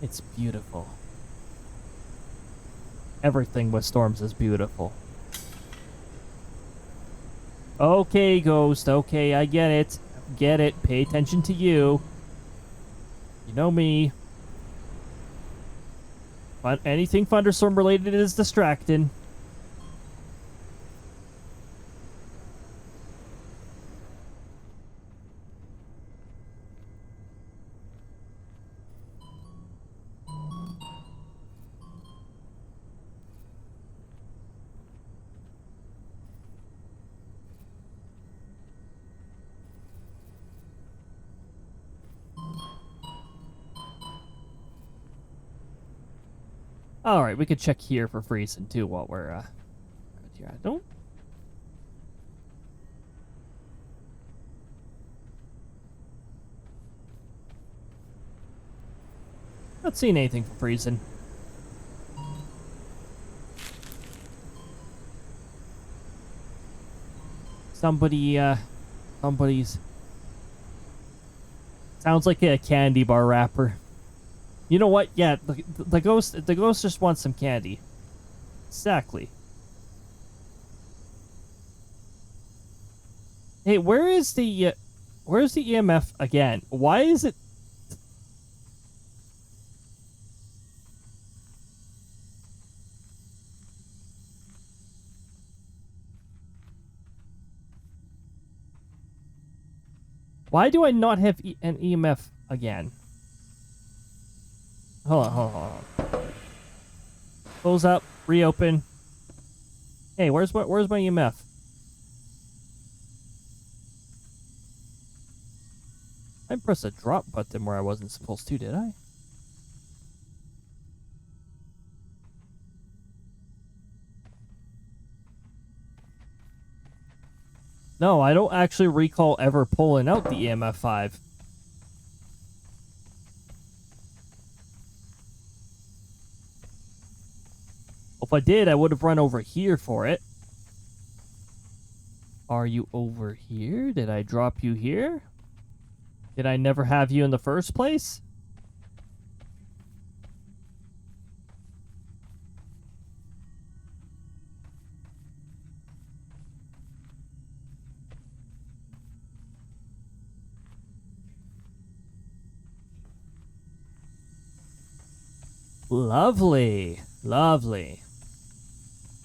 Speaker 1: It's beautiful. Everything with storms is beautiful. Okay, Ghost. Okay, I get it. Get it. Pay attention to you. You know me. But anything thunderstorm related is distracting. All right, we could check here for freezing too while we're here. I don't. Not seeing anything for freezing. Somebody's sounds like a candy bar wrapper. You know what? Yeah, the ghost just wants some candy. Exactly. Hey, where's the EMF again? Why is it? Why do I not have an EMF again? Hold on. Close up, reopen. Hey, where's my EMF? I pressed a drop button where I wasn't supposed to, did I? No, I don't actually recall ever pulling out the EMF 5. If I did, I would have run over here for it. Are you over here? Did I drop you here? Did I never have you in the first place? Lovely. Lovely.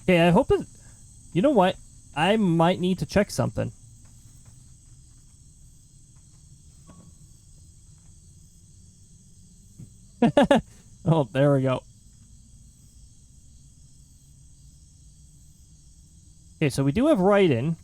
Speaker 1: Okay, I hope it... You know what? I might need to check something. Oh, there we go. Okay, so we do have write-in.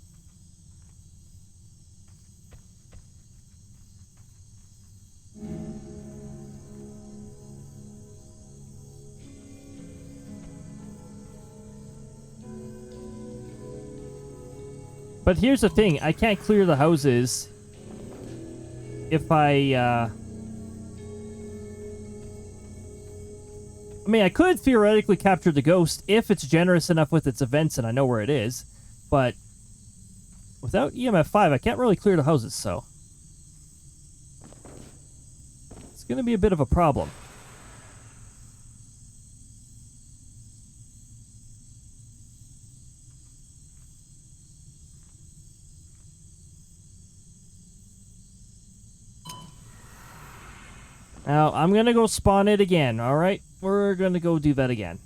Speaker 1: But here's the thing, I can't clear the houses if I mean, I could theoretically capture the ghost if it's generous enough with its events and I know where it is, but without EMF 5, I can't really clear the houses, so it's going to be a bit of a problem. Now, I'm going to go spawn it again, alright? We're going to go do that again.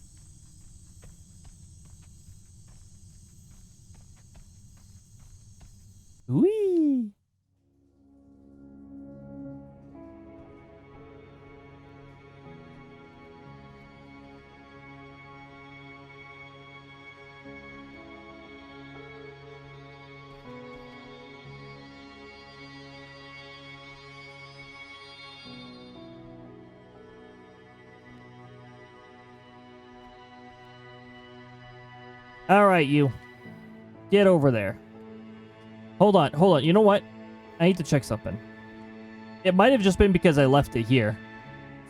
Speaker 1: Whee! Alright, you. Get over there. Hold on. You know what? I need to check something. It might have just been because I left it here.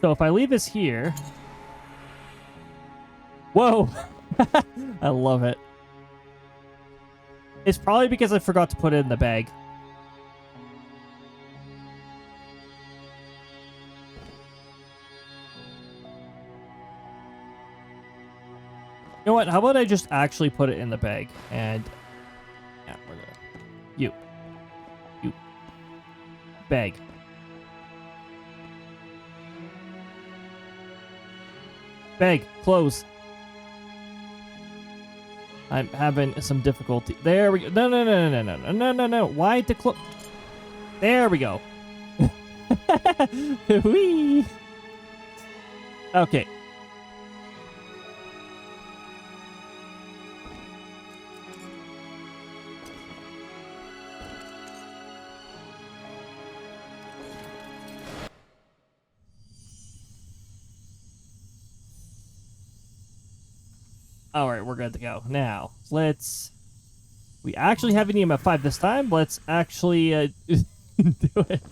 Speaker 1: So if I leave this here... Whoa! I love it. It's probably because I forgot to put it in the bag. You know what? How about I just actually put it in the bag and... Yeah, we're gonna... You. Bag. Bag. Close. I'm having some difficulty. There we go. No. Why to close? There we go. Whee! Okay. Alright, we're good to go. Now, let's... We actually have an EMF 5 this time. Let's actually do it.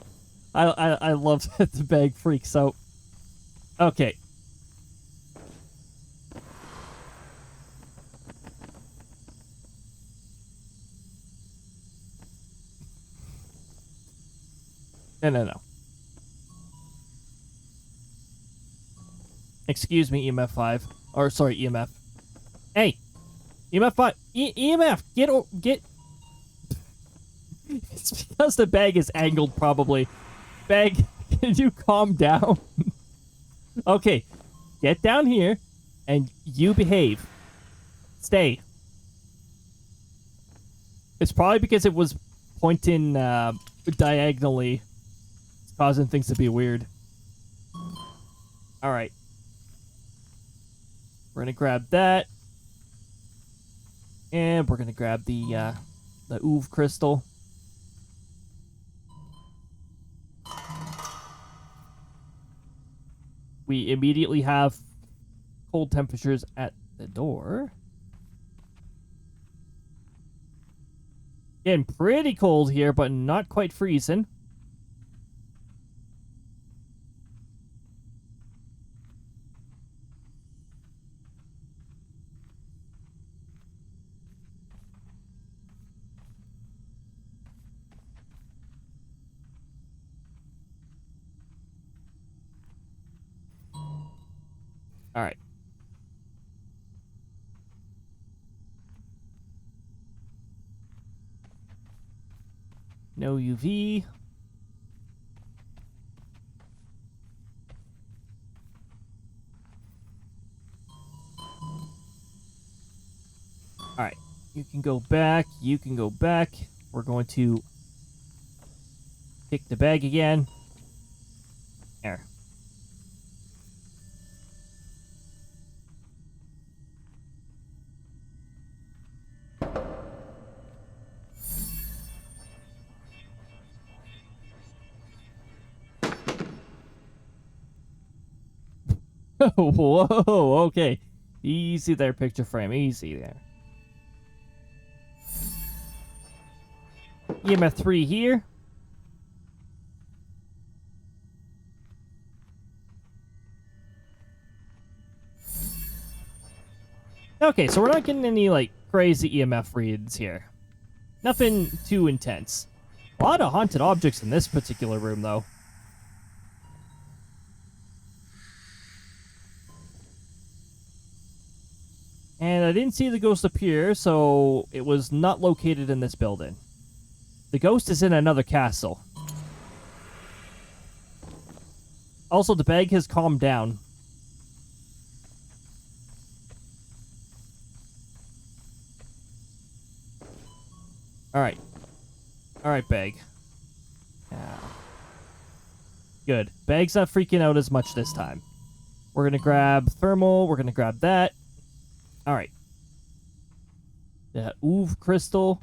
Speaker 1: I love that the bag freaks out. Okay. No. Excuse me, EMF 5. Or, sorry, EMF. Hey! EMF 5! EMF! Get... It's because the bag is angled, probably. Bag, can you calm down? Okay. Get down here, and you behave. Stay. It's probably because it was pointing diagonally. It's causing things to be weird. Alright. We're gonna grab that. And we're gonna grab the Oov crystal. We immediately have cold temperatures at the door. Getting pretty cold here, but not quite freezing. All right. No UV. All right. You can go back. You can go back. We're going to pick the bag again. There. Whoa, okay. Easy there, picture frame. Easy there. EMF 3 here. Okay, so we're not getting any, like, crazy EMF reads here. Nothing too intense. A lot of haunted objects in this particular room, though. And I didn't see the ghost appear, so it was not located in this building. The ghost is in another castle. Also, the bag has calmed down. Alright. Alright, bag. Yeah. Good. Bag's not freaking out as much this time. We're gonna grab thermal. We're gonna grab that. Alright. The Oov crystal.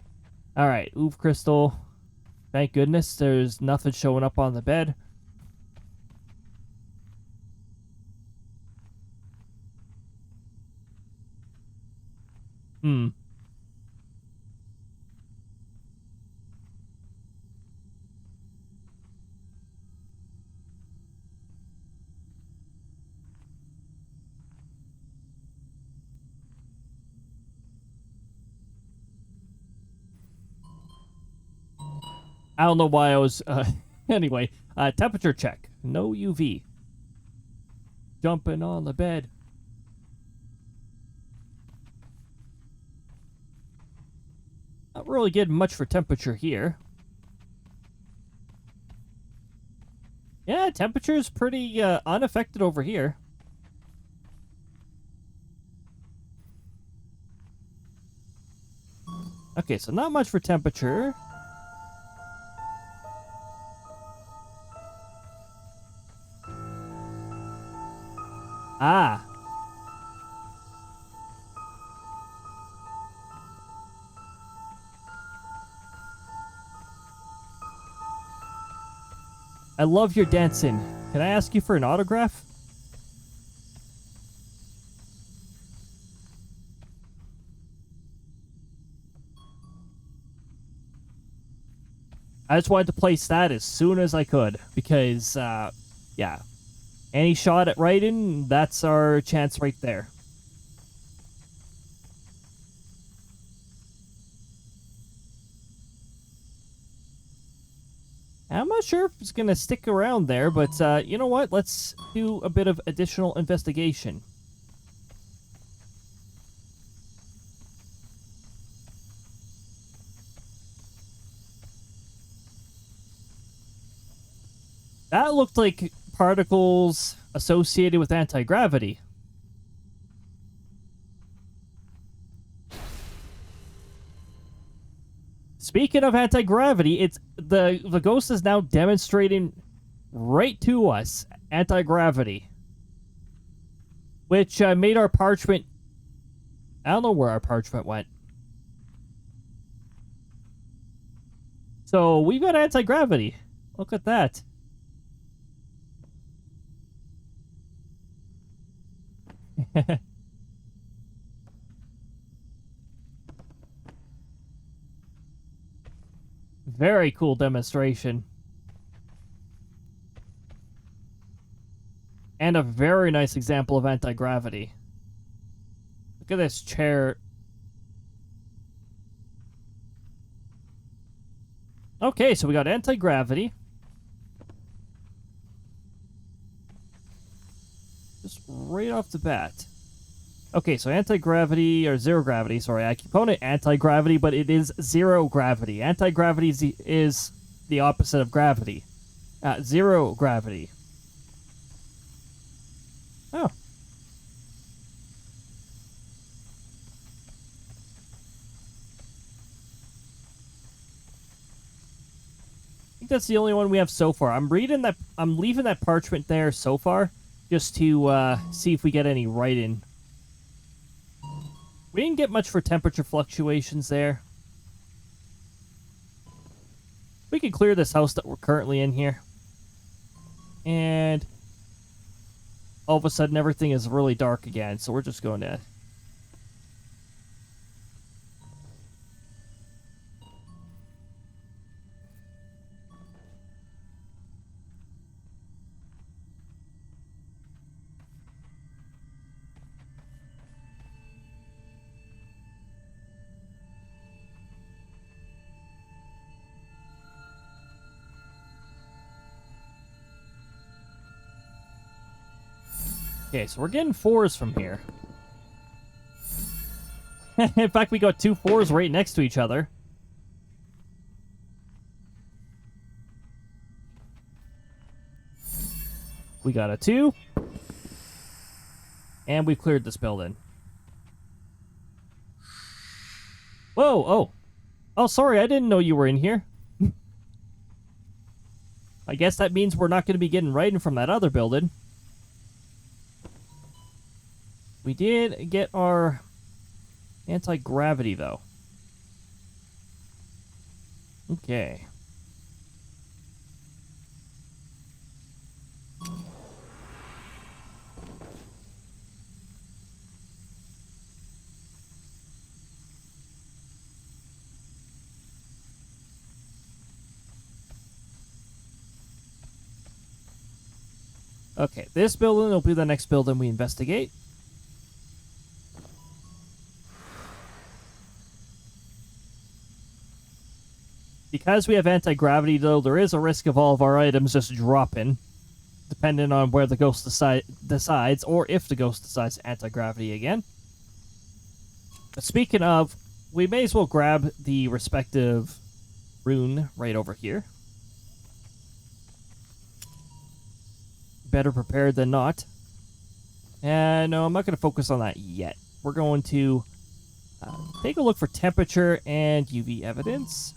Speaker 1: Alright, Oov crystal. Thank goodness there's nothing showing up on the bed. I don't know why I was... anyway, temperature check. No UV. Jumping on the bed. Not really getting much for temperature here. Yeah, temperature's pretty unaffected over here. Okay, so not much for temperature. Ah. I love your dancing. Can I ask you for an autograph? I just wanted to place that as soon as I could because, yeah, any shot at Raiden, that's our chance right there. I'm not sure if it's going to stick around there, but you know what? Let's do a bit of additional investigation. That looked like particles associated with anti-gravity. Speaking of anti-gravity, it's the ghost is now demonstrating right to us anti-gravity, which made our parchment. I don't know where our parchment went. So we got anti-gravity. Look at that. Very cool demonstration. And a very nice example of anti-gravity. Look at this chair. Okay, so we got anti-gravity. Just right off the bat. Okay, so anti-gravity, or zero gravity, sorry. I keep calling it anti-gravity, but it is zero gravity. Anti-gravity is the opposite of gravity. Zero gravity. Oh. I think that's the only one we have so far. I'm leaving that parchment there so far, just to see if we get any Raiden. We didn't get much for temperature fluctuations there. We can clear this house that we're currently in here. And all of a sudden everything is really dark again, so we're just going to... Okay, so we're getting 4s from here. In fact, we got 2 4s right next to each other. We got a 2. And we've cleared this building. Whoa, oh. Oh, sorry, I didn't know you were in here. I guess that means we're not going to be getting Raiden from that other building. We did get our anti-gravity, though. Okay. Okay, this building will be the next building we investigate. Because we have anti-gravity, though, there is a risk of all of our items just dropping, depending on where the ghost decides, or if the ghost decides anti-gravity again. But speaking of, we may as well grab the respective rune right over here. Better prepared than not. And no, I'm not going to focus on that yet. We're going to take a look for temperature and UV evidence.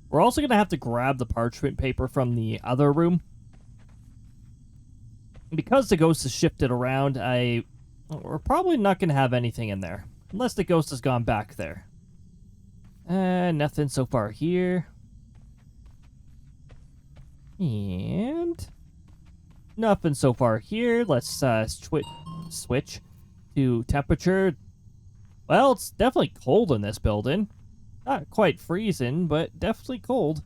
Speaker 1: We're also going to have to grab the parchment paper from the other room. Because the ghost has shifted around, we're probably not going to have anything in there. Unless the ghost has gone back there. Nothing so far here. And... nothing so far here. Let's switch to temperature. Well, it's definitely cold in this building. Not quite freezing, but definitely cold.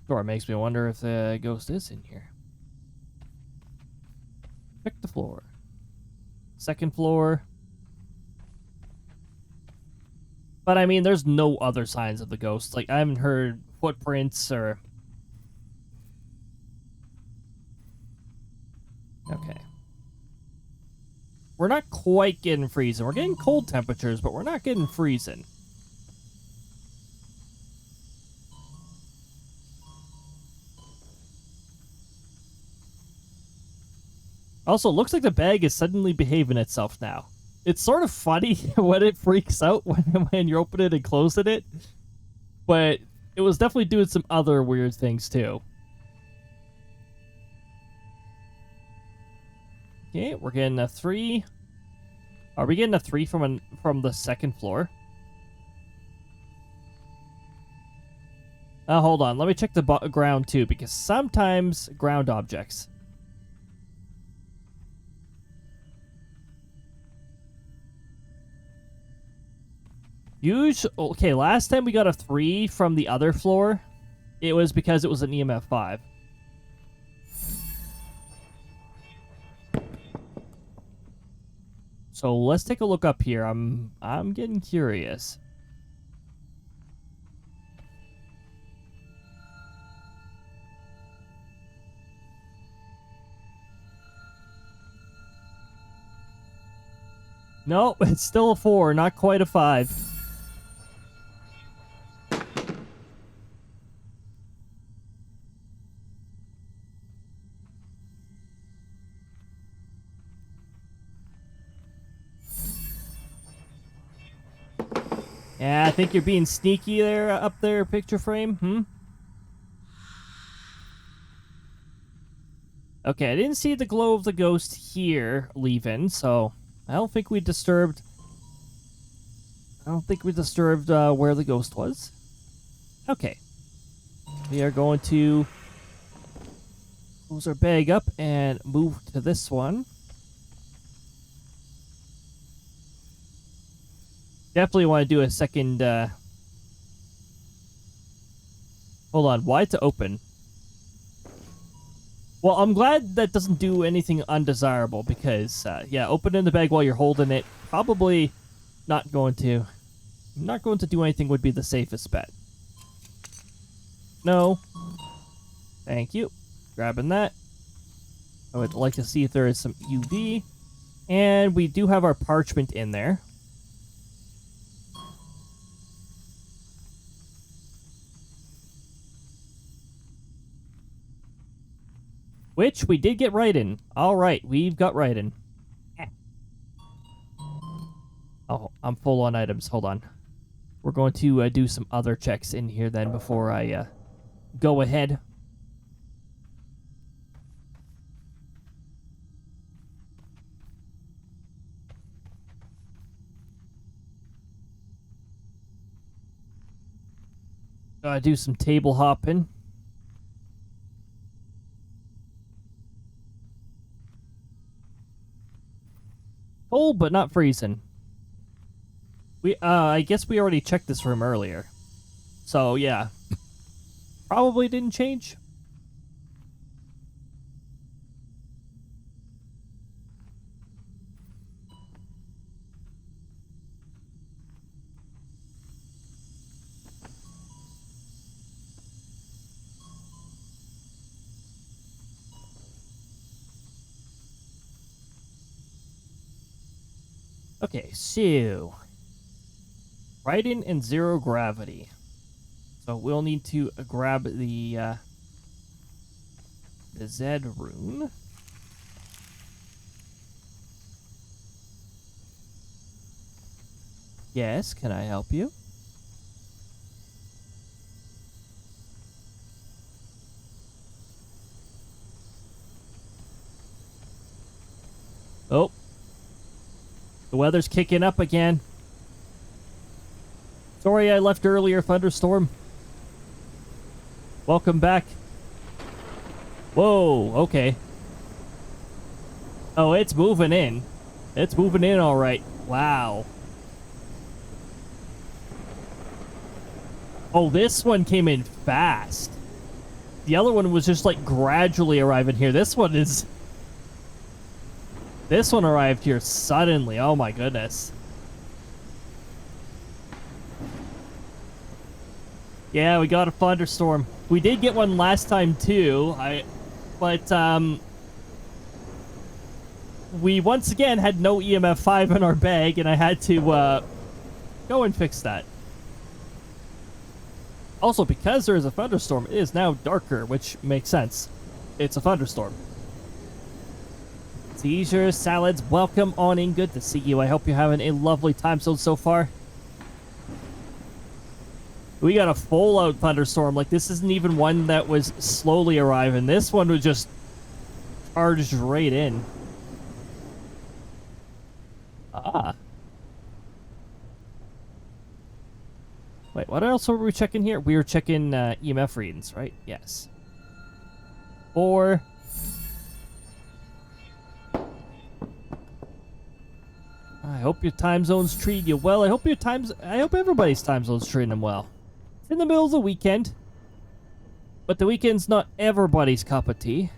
Speaker 1: Door makes me wonder if the ghost is in here. Pick the floor. Second floor. But I mean, there's no other signs of the ghost. Like, I haven't heard footprints or... Okay. We're not quite getting freezing. We're getting cold temperatures, but we're not getting freezing. Also, looks like the bag is suddenly behaving itself now. It's sort of funny when it freaks out when you open it and closing it. But it was definitely doing some other weird things too. Okay, we're getting a 3. Are we getting a 3 from the second floor? Hold on. Let me check the ground too, because sometimes ground objects. Okay, last time we got a 3 from the other floor, it was because it was an EMF 5. So let's take a look up here. I'm getting curious. Nope, it's still a 4, not quite a 5. Yeah, I think you're being sneaky there, up there, picture frame. Okay, I didn't see the glow of the ghost here leaving, so I don't think we disturbed... where the ghost was. Okay. We are going to close our bag up and move to this one. Definitely want to do a second, Hold on, why to open? Well, I'm glad that doesn't do anything undesirable, because, yeah, opening the bag while you're holding it, probably not going to do anything would be the safest bet. No. Thank you. Grabbing that. I would like to see if there is some UV. And we do have our parchment in there. Which we did get right in. Alright, we've got right in. Oh, I'm full on items. Hold on. We're going to do some other checks in here then before I go ahead. Do some table hopping. Cold, but not freezing. I guess we already checked this room earlier. So, yeah. Probably didn't change. Okay, so... Writing and zero gravity. So we'll need to grab the Z rune. Yes, can I help you? Oh, The weather's kicking up again. Sorry I left earlier, thunderstorm. Welcome back. Whoa, okay. Oh, it's moving in. It's moving in all right. Wow. Oh, this one came in fast. The other one was just like gradually arriving here. This one arrived here suddenly. Oh my goodness. Yeah, we got a thunderstorm. We did get one last time too. But we once again had no EMF 5 in our bag, and I had to go and fix that. Also, because there is a thunderstorm, it is now darker, which makes sense. It's a thunderstorm. Seizure Salads, welcome on in. Good to see you. I hope you're having a lovely time so far. We got a full-out thunderstorm. Like, this isn't even one that was slowly arriving. This one was just charged right in. Ah. Wait, what else were we checking here? We were checking EMF readings, right? Yes. 4. I hope your time zone's treating you well. I hope everybody's time zone's treating them well. It's in the middle of the weekend. But the weekend's not everybody's cup of tea.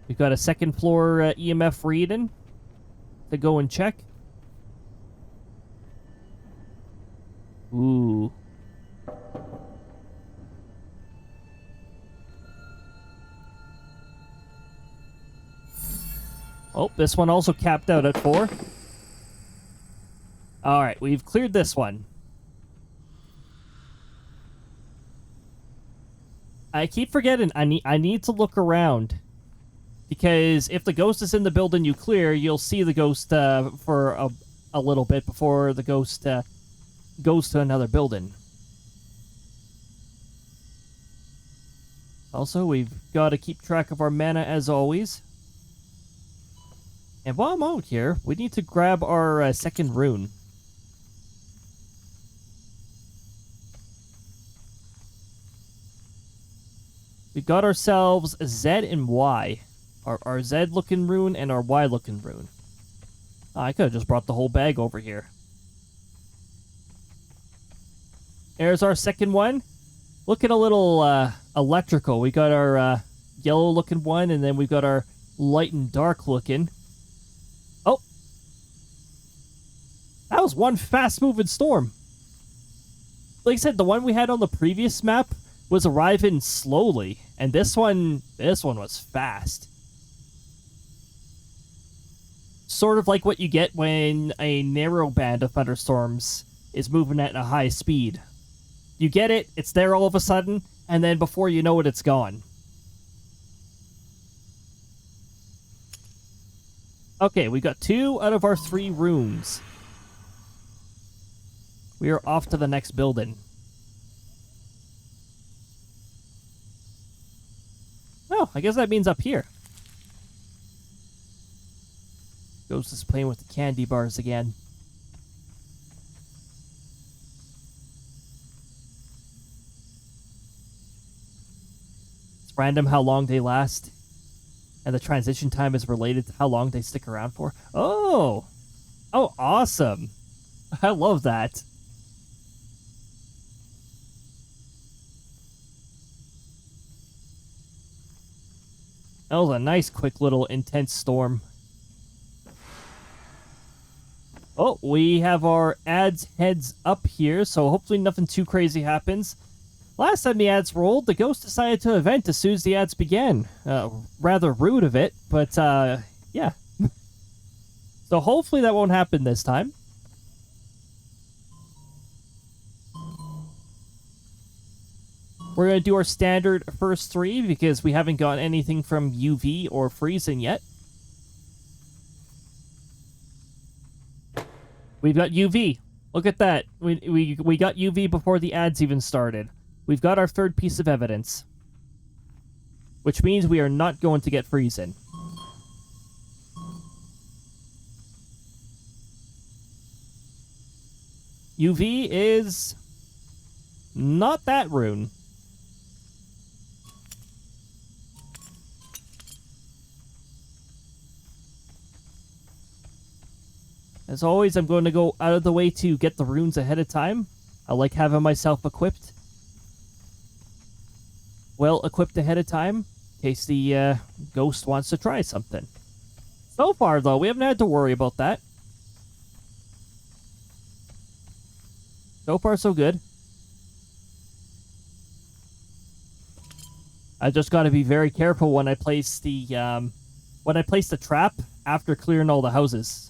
Speaker 1: We've got a second floor EMF reading to go and check. Ooh. Oh, this one also capped out at 4. Alright, we've cleared this one. I keep forgetting, I need to look around. Because if the ghost is in the building you clear, you'll see the ghost for a little bit before the ghost goes to another building. Also, we've got to keep track of our mana as always. And while I'm out here, we need to grab our second rune. We've got ourselves Z and Y. Our Z looking rune and our Y looking rune. Oh, I could have just brought the whole bag over here. There's our second one. Looking a little electrical. We got our yellow looking one, and then we've got our light and dark looking. Oh! That was one fast moving storm. Like I said, the one we had on the previous map was arriving slowly, and this one was fast. Sort of like what you get when a narrow band of thunderstorms is moving at a high speed. You get it, it's there all of a sudden, and then before you know it, it's gone. Okay, we got 2 out of our 3 rooms. We are off to the next building. Oh, I guess that means up here. Ghost is playing with the candy bars again. It's random how long they last. And the transition time is related to how long they stick around for. Oh! Oh, awesome! I love that. That was a nice, quick little intense storm. Oh, we have our ads heads up here, so hopefully nothing too crazy happens. Last time the ads rolled, the ghost decided to event as soon as the ads began. Rather rude of it, but yeah. So hopefully that won't happen this time. We're going to do our standard first 3 because we haven't gotten anything from UV or freezing yet. We've got UV. Look at that. We got UV before the ads even started. We've got our third piece of evidence. Which means we are not going to get freezing. UV is not that rune. As always, I'm going to go out of the way to get the runes ahead of time. I like having myself equipped. Well equipped ahead of time, in case the ghost wants to try something. So far, though, we haven't had to worry about that. So far, so good. I just got to be very careful when I place the trap after clearing all the houses.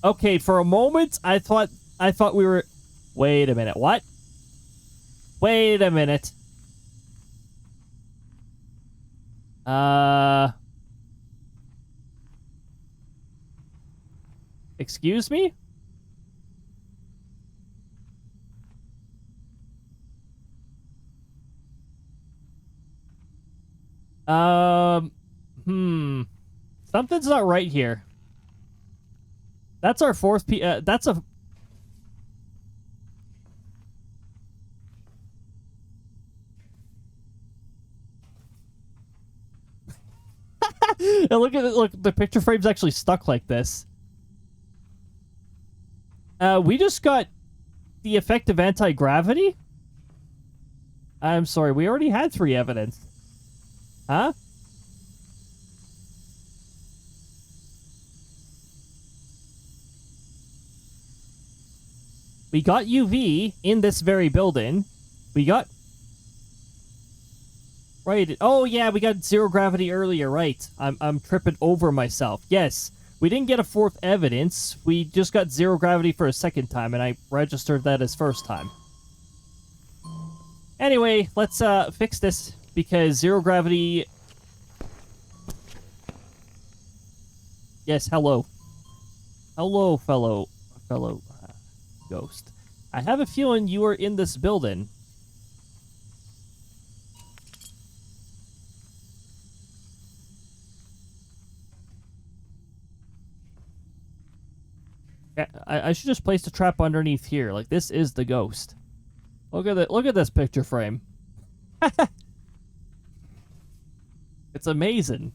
Speaker 1: Okay, for a moment, I thought we were... Wait a minute, what? Wait a minute. Excuse me? Something's not right here. That's our fourth that's a... And look at it, look, the picture frame's actually stuck like this. We just got the effect of anti-gravity? I'm sorry, we already had 3 evidence. Huh? We got UV in this very building. We got... Right. Oh, yeah, we got 0 gravity earlier, right. I'm tripping over myself. Yes, we didn't get a 4th evidence. We just got 0 gravity for a 2nd time, and I registered that as 1st time. Anyway, let's fix this, because 0 gravity... Yes, hello. Hello, fellow ghost. I have a feeling you are in this building. I should just place the trap underneath here. Like, this is the ghost. Look at this picture frame. It's amazing.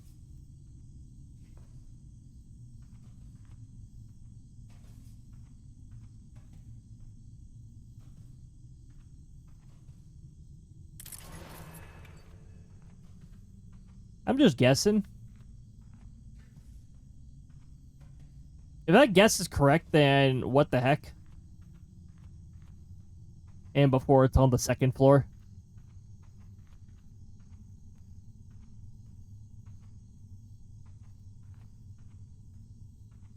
Speaker 1: I'm just guessing. If that guess is correct, then what the heck? And before it's on the 2nd floor.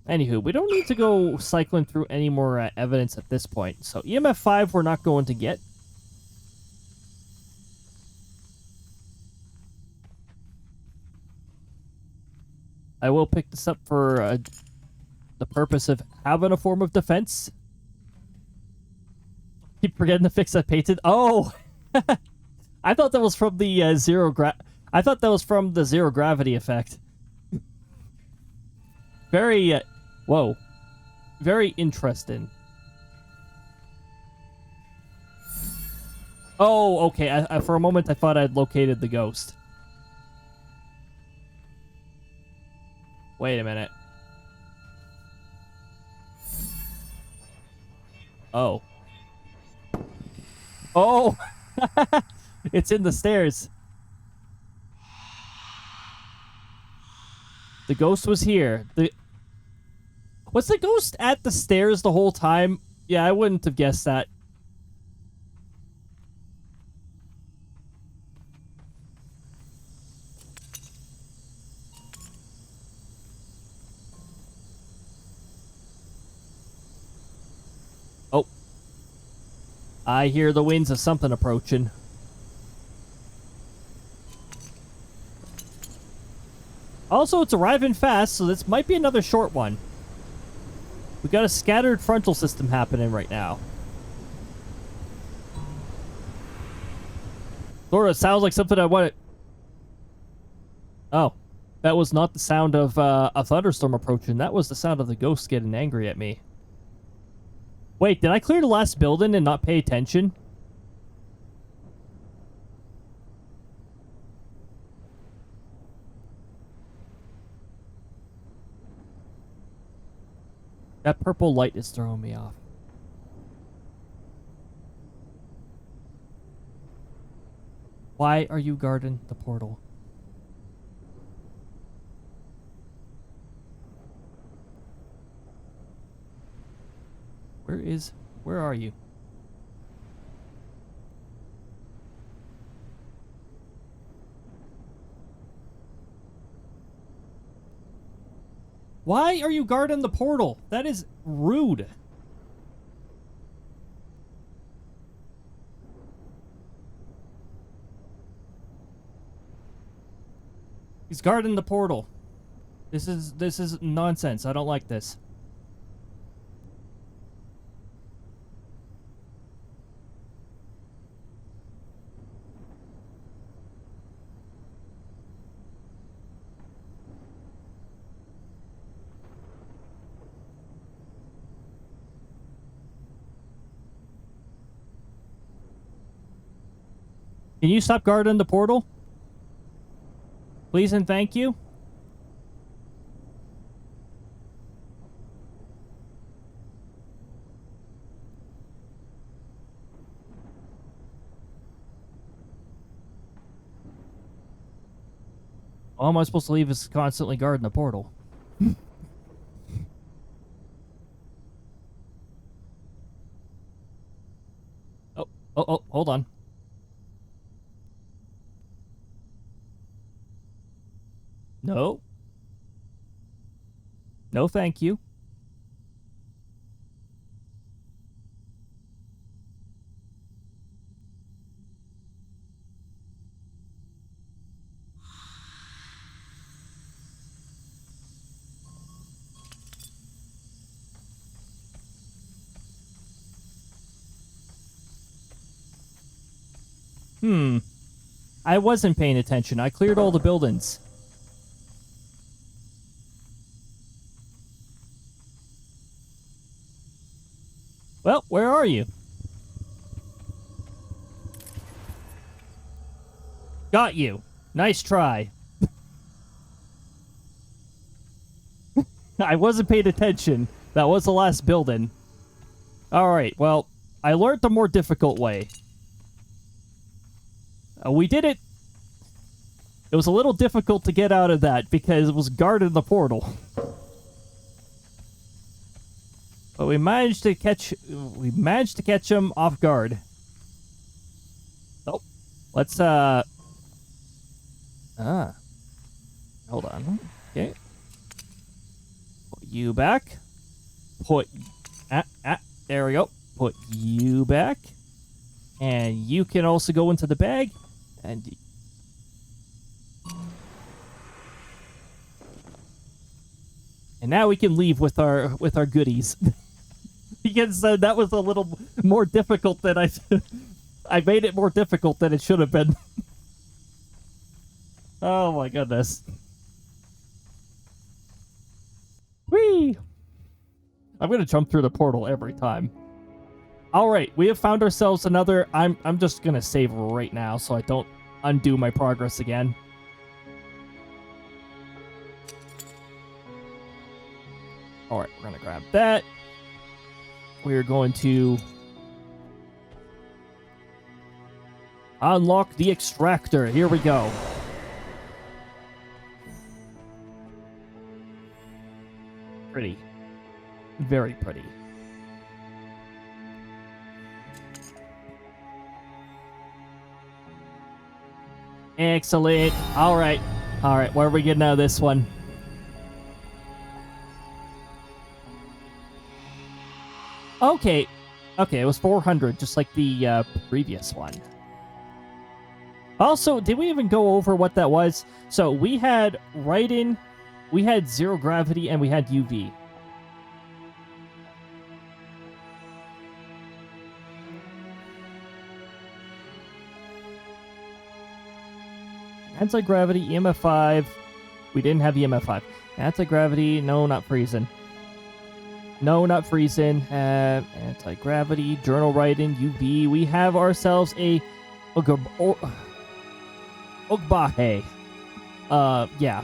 Speaker 1: Anywho, we don't need to go cycling through any more evidence at this point. So EMF 5 we're not going to get. I will pick this up for the purpose of having a form of defense. Keep forgetting to fix that painted. Oh! I thought that was from the I thought that was from the 0 gravity effect. Very, whoa. Very interesting. Oh, okay. For a moment, I thought I'd located the ghost. Wait a minute. Oh. Oh! It's in the stairs. The ghost was here. Was the ghost at the stairs the whole time? Yeah, I wouldn't have guessed that. Oh. I hear the winds of something approaching. Also, it's arriving fast, so this might be another short one. We got a scattered frontal system happening right now. Sort of sounds like something I wanted. Oh, that was not the sound of a thunderstorm approaching. That was the sound of the ghost getting angry at me. Wait, did I clear the last building and not pay attention? That purple light is throwing me off. Why are you guarding the portal? Where are you? Why are you guarding the portal? That is rude. He's guarding the portal. This is nonsense. I don't like this. Can you stop guarding the portal? Please and thank you. All am I supposed to leave is constantly guarding the portal? Oh, hold on. No. No, thank you. I wasn't paying attention. I cleared all the buildings. Well, where are you? Got you. Nice try. I wasn't paying attention. That was the last building. Alright, well, I learned the more difficult way. We did it. It was a little difficult to get out of that because it was guarding the portal. But we managed to catch him off guard. Oh, let's hold on. Okay. Put you back. There we go. Put you back. And you can also go into the bag. And now we can leave with our goodies. Because that was a little more difficult than I made it more difficult than it should have been. Oh my goodness. Whee! I'm gonna jump through the portal every time. Alright, we have found ourselves another... I'm just gonna save right now so I don't undo my progress again. Alright, we're gonna grab that. We're going to unlock the extractor. Here we go. Pretty. Very pretty. Excellent. Alright. Alright, what are we getting out of this one? Okay. Okay, it was 400, just like the previous one. Also, did we even go over what that was? So, we had Raiden, we had Zero Gravity, and we had UV. Anti-gravity, EMF 5. We didn't have EMF 5. Anti-gravity, no, not freezing. No, not freezing. Anti-gravity, journal writing, UV. We have ourselves a Ogbahe. Yeah.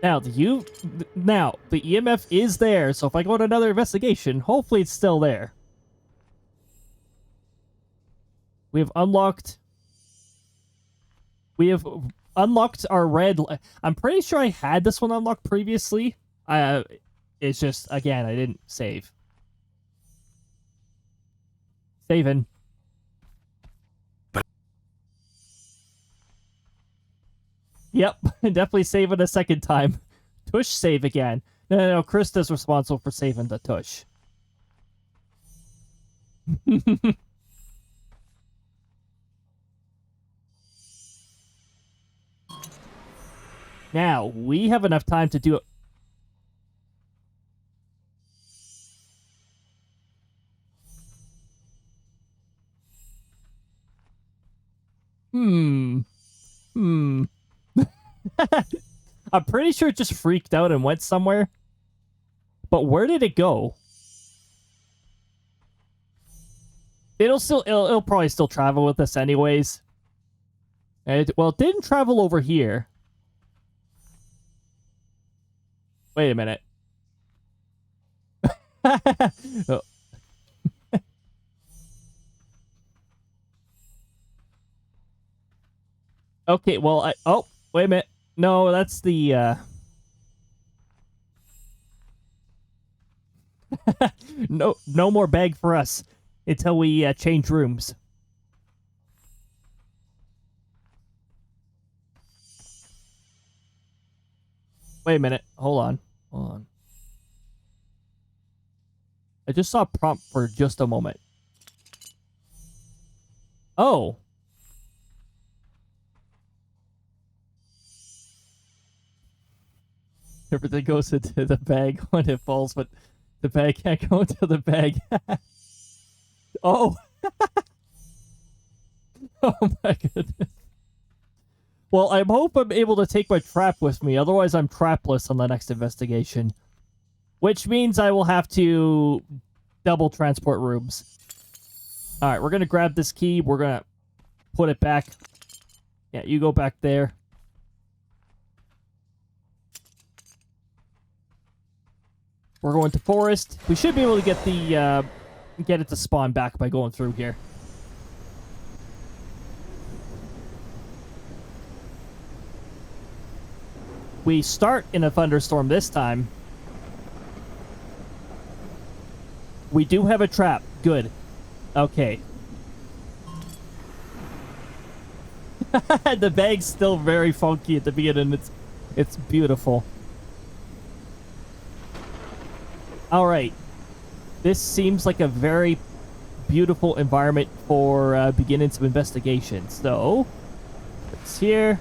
Speaker 1: Now, the EMF is there, so if I go to another investigation, hopefully it's still there. We have unlocked our red. I'm pretty sure I had this one unlocked previously. It's just, again, I didn't save. Saving. Yep, definitely saving a second time. Tush save again. No, Krista's responsible for saving the Tush. Now, we have enough time to do it. I'm pretty sure it just freaked out and went somewhere. But where did it go? It'll probably still travel with us anyways. It didn't travel over here. Wait a minute. Oh. Okay, well, oh, wait a minute. No, that's the, no more bag for us until we, change rooms. Wait a minute. Hold on. I just saw a prompt for just a moment. Oh. Everything goes into the bag when it falls, but the bag can't go into the bag. Oh. Oh my goodness. Well, I hope I'm able to take my trap with me. Otherwise, I'm trapless on the next investigation. Which means I will have to double transport rooms. Alright, we're going to grab this key. We're going to put it back. Yeah, you go back there. We're going to forest. We should be able to get it to spawn back by going through here. We start in a thunderstorm this time. We do have a trap. Good. Okay. The bag's still very funky at the beginning. It's beautiful. Alright. This seems like a very beautiful environment for beginning some investigation. So, it's here.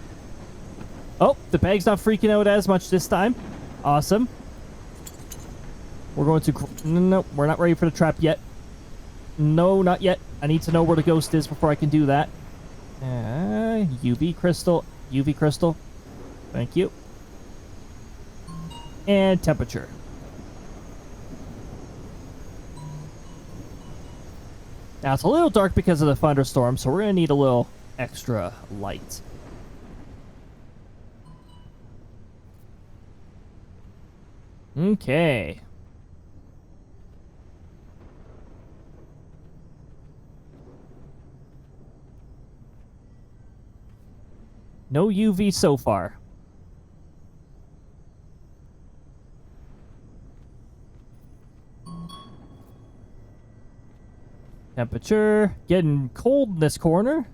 Speaker 1: Oh, the bag's not freaking out as much this time. Awesome. We're going to... No, we're not ready for the trap yet. No, not yet. I need to know where the ghost is before I can do that. UV crystal. UV crystal. Thank you. And temperature. Now, it's a little dark because of the thunderstorm, so we're going to need a little extra light. Okay. No UV so far. Temperature. Getting cold in this corner.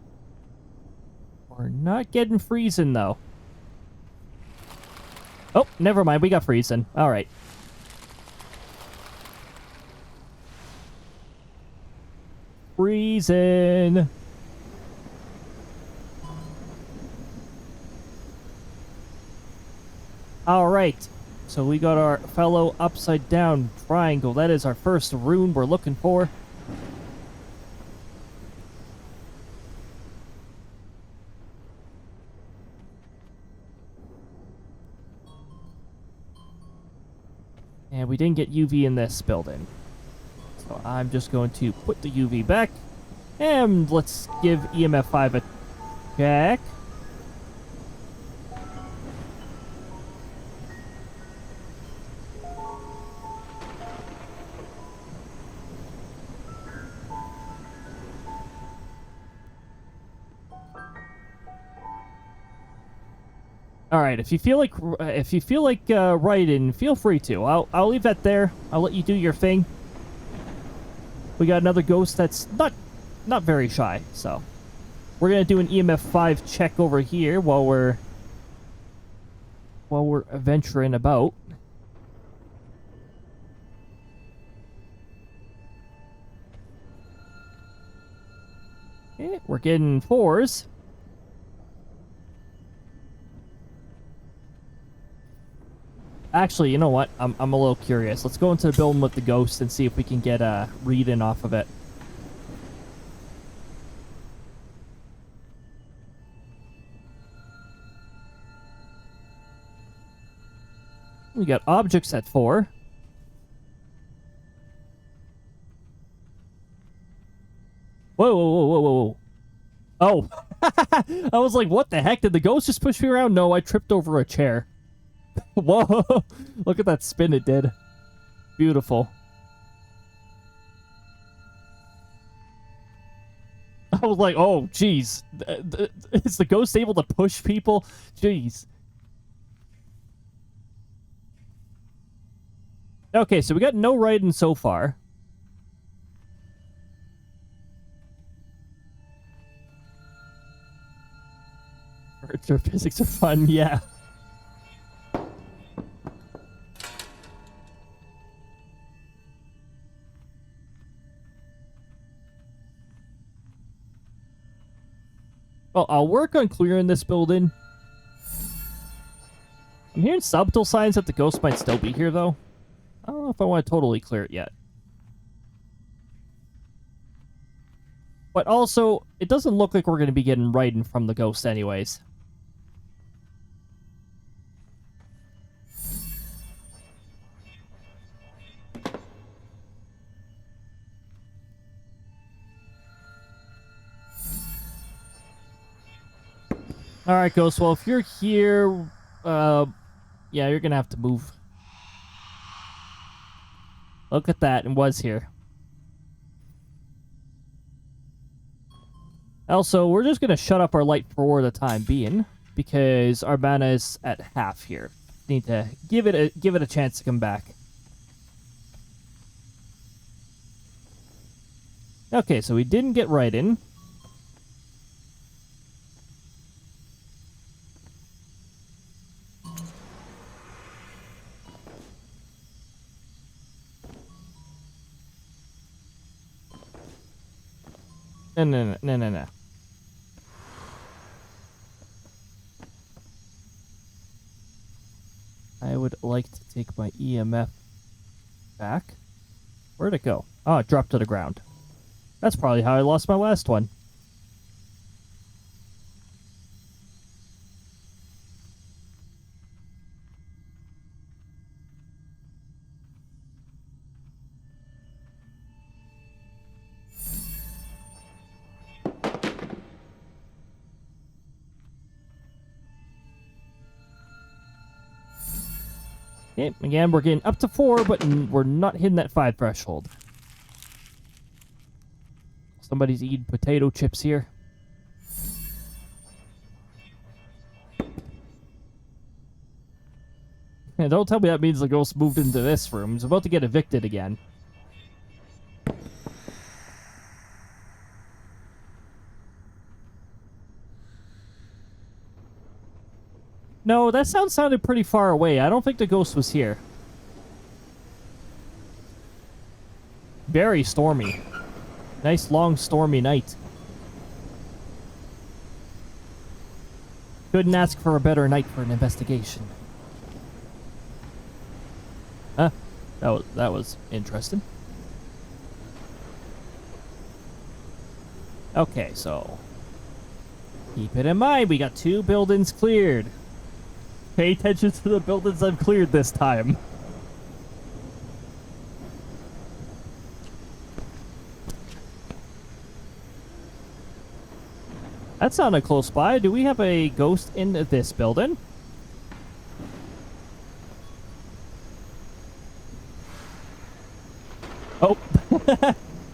Speaker 1: We're not getting freezing, though. Oh, never mind. We got freezing. All right. Freezing. All right. So we got our fellow upside down triangle. That is our first rune we're looking for. And we didn't get UV in this building. So I'm just going to put the UV back. And let's give EMF 5 a check. All right, if you feel like writing, feel free to. I'll leave that there. I'll let you do your thing. We got another ghost that's not very shy, so we're gonna do an EMF 5 check over here while we're venturing about. Okay, we're getting 4s. Actually, you know what? I'm a little curious. Let's go into the building with the ghost and see if we can get a read-in off of it. We got objects at 4. Whoa, whoa, whoa, whoa, whoa. Oh. I was like, what the heck? Did the ghost just push me around? No, I tripped over a chair. Whoa. Look at that spin it did. Beautiful. I was like, oh, jeez. Is the ghost able to push people? Jeez. Okay, so we got no writing so far. Furniture physics are fun, yeah. Well, I'll work on clearing this building. I'm hearing subtle signs that the ghost might still be here, though. I don't know if I want to totally clear it yet. But also, it doesn't look like we're going to be getting writing from the ghost anyways. Alright, Ghost, well, if you're here, yeah, you're gonna have to move. Look at that, and was here. Also, we're just gonna shut up our light for the time being, because our mana is at half here. Need to give it a chance to come back. Okay, so we didn't get right in. No. I would like to take my EMF back. Where'd it go? Oh, it dropped to the ground. That's probably how I lost my last one. Okay, again, we're getting up to 4, but we're not hitting that 5 threshold. Somebody's eating potato chips here. Yeah, don't tell me that means the ghost moved into this room. He's about to get evicted again. No, that sound sounded pretty far away. I don't think the ghost was here. Very stormy. Nice, long, stormy night. Couldn't ask for a better night for an investigation. Huh? That was interesting. Okay, so keep it in mind, we got 2 buildings cleared. Pay attention to the buildings I've cleared this time. That sounded close by. Do we have a ghost in this building? Oh.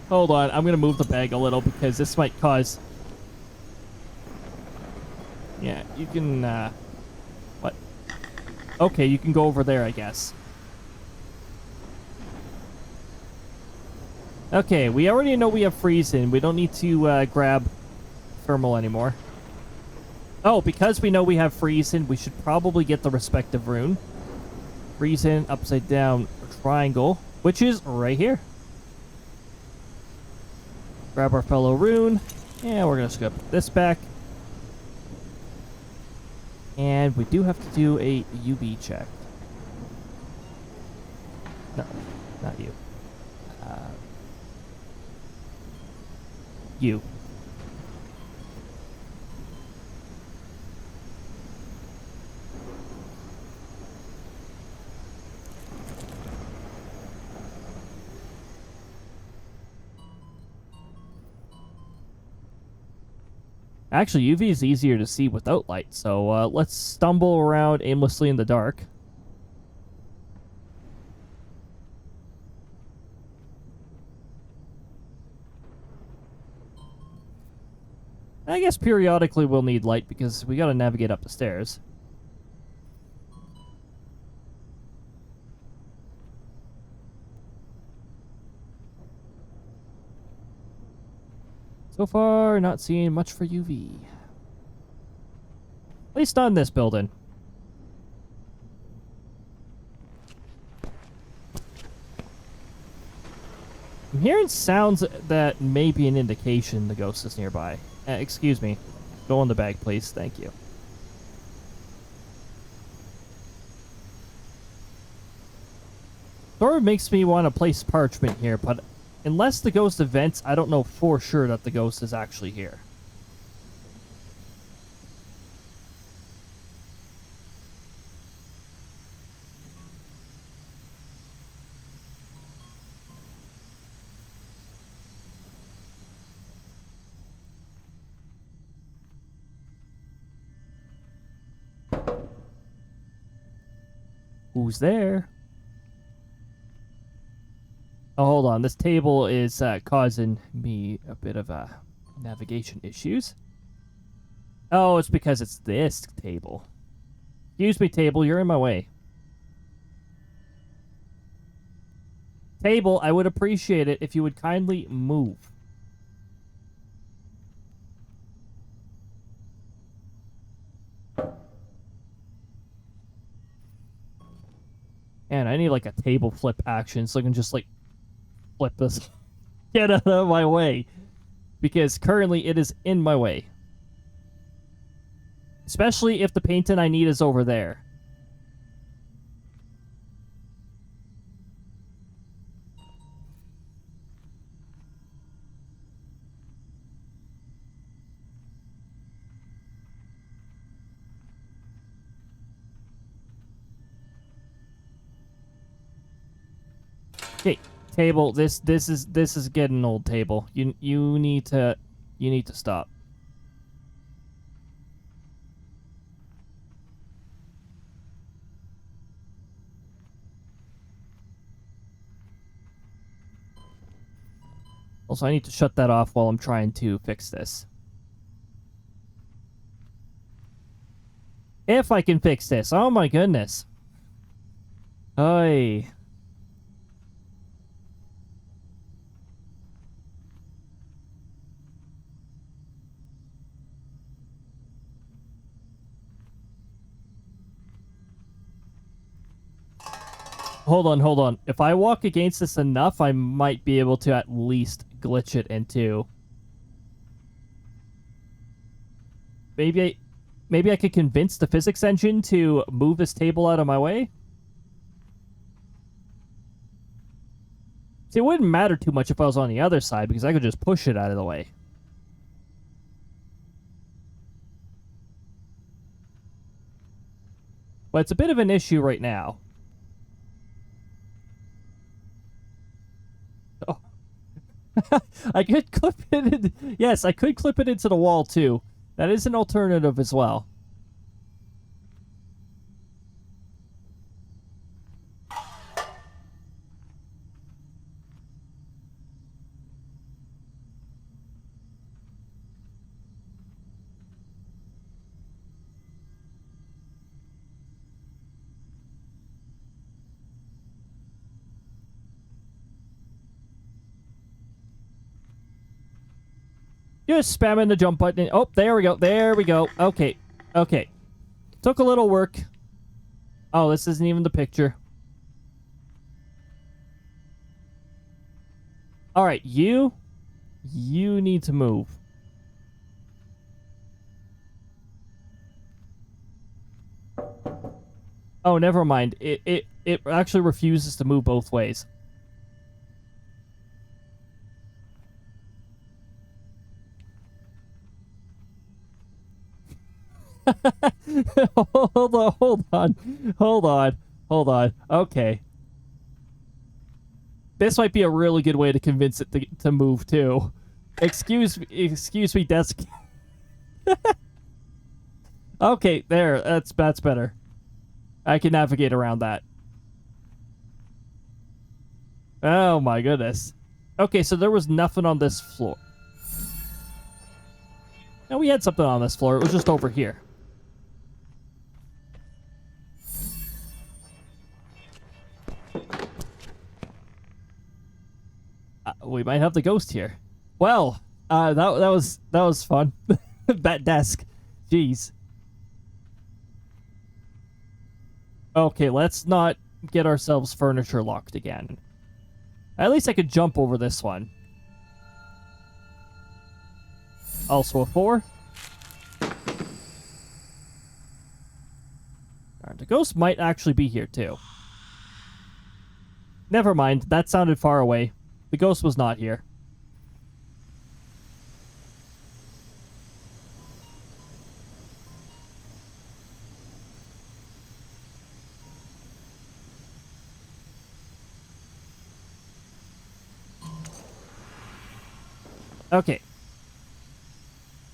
Speaker 1: Hold on. I'm going to move the bag a little because this might cause... Yeah, you can, What? Okay, you can go over there, I guess. Okay, we already know we have freezing. We don't need to, grab thermal anymore. Oh, because we know we have freezing, we should probably get the respective rune. Freezing, upside down, triangle, which is right here. Grab our fellow rune. And we're going to skip this back. And we do have to do a UV check. No, not you. You. Actually, UV is easier to see without light, so let's stumble around aimlessly in the dark. I guess periodically we'll need light because we gotta navigate up the stairs. So far, not seeing much for UV. At least not in this building. I'm hearing sounds that may be an indication the ghost is nearby. Excuse me. Go in the bag, please. Thank you. Sort of makes me want to place parchment here, but unless the ghost events, I don't know for sure that the ghost is actually here. Who's there? Oh, hold on. This table is causing me a bit of navigation issues. Oh, it's because it's this table. Excuse me, table. You're in my way. Table, I would appreciate it if you would kindly move. And I need like a table flip action so I can just like flip this. Get out of my way. Because currently it is in my way. Especially if the painting I need is over there. Okay, table. This is getting old. Table. You need to stop. Also, I need to shut that off while I'm trying to fix this. If I can fix this. Oh my goodness. Oy. Hold on. If I walk against this enough, I might be able to at least glitch it into... Maybe I could convince the physics engine to move this table out of my way? See, it wouldn't matter too much if I was on the other side, because I could just push it out of the way. But it's a bit of an issue right now. I could clip it in... Yes, I could clip it into the wall, too. That is an alternative as well. Just spamming the jump button. Oh, there we go. There we go. Okay. Okay. Took a little work. Oh, this isn't even the picture. Alright, you need to move. Oh, never mind. It actually refuses to move both ways. Hold on. Okay. This might be a really good way to convince it to move too. Excuse me, desk. Okay, there. That's better. I can navigate around that. Oh my goodness. Okay, so there was nothing on this floor. No, we had something on this floor. It was just over here. We might have the ghost here. Well, that was fun. That desk. Jeez. Okay, let's not get ourselves furniture locked again. At least I could jump over this one. Also a 4. Darn, the ghost might actually be here too. Never mind, that sounded far away. The ghost was not here. Okay.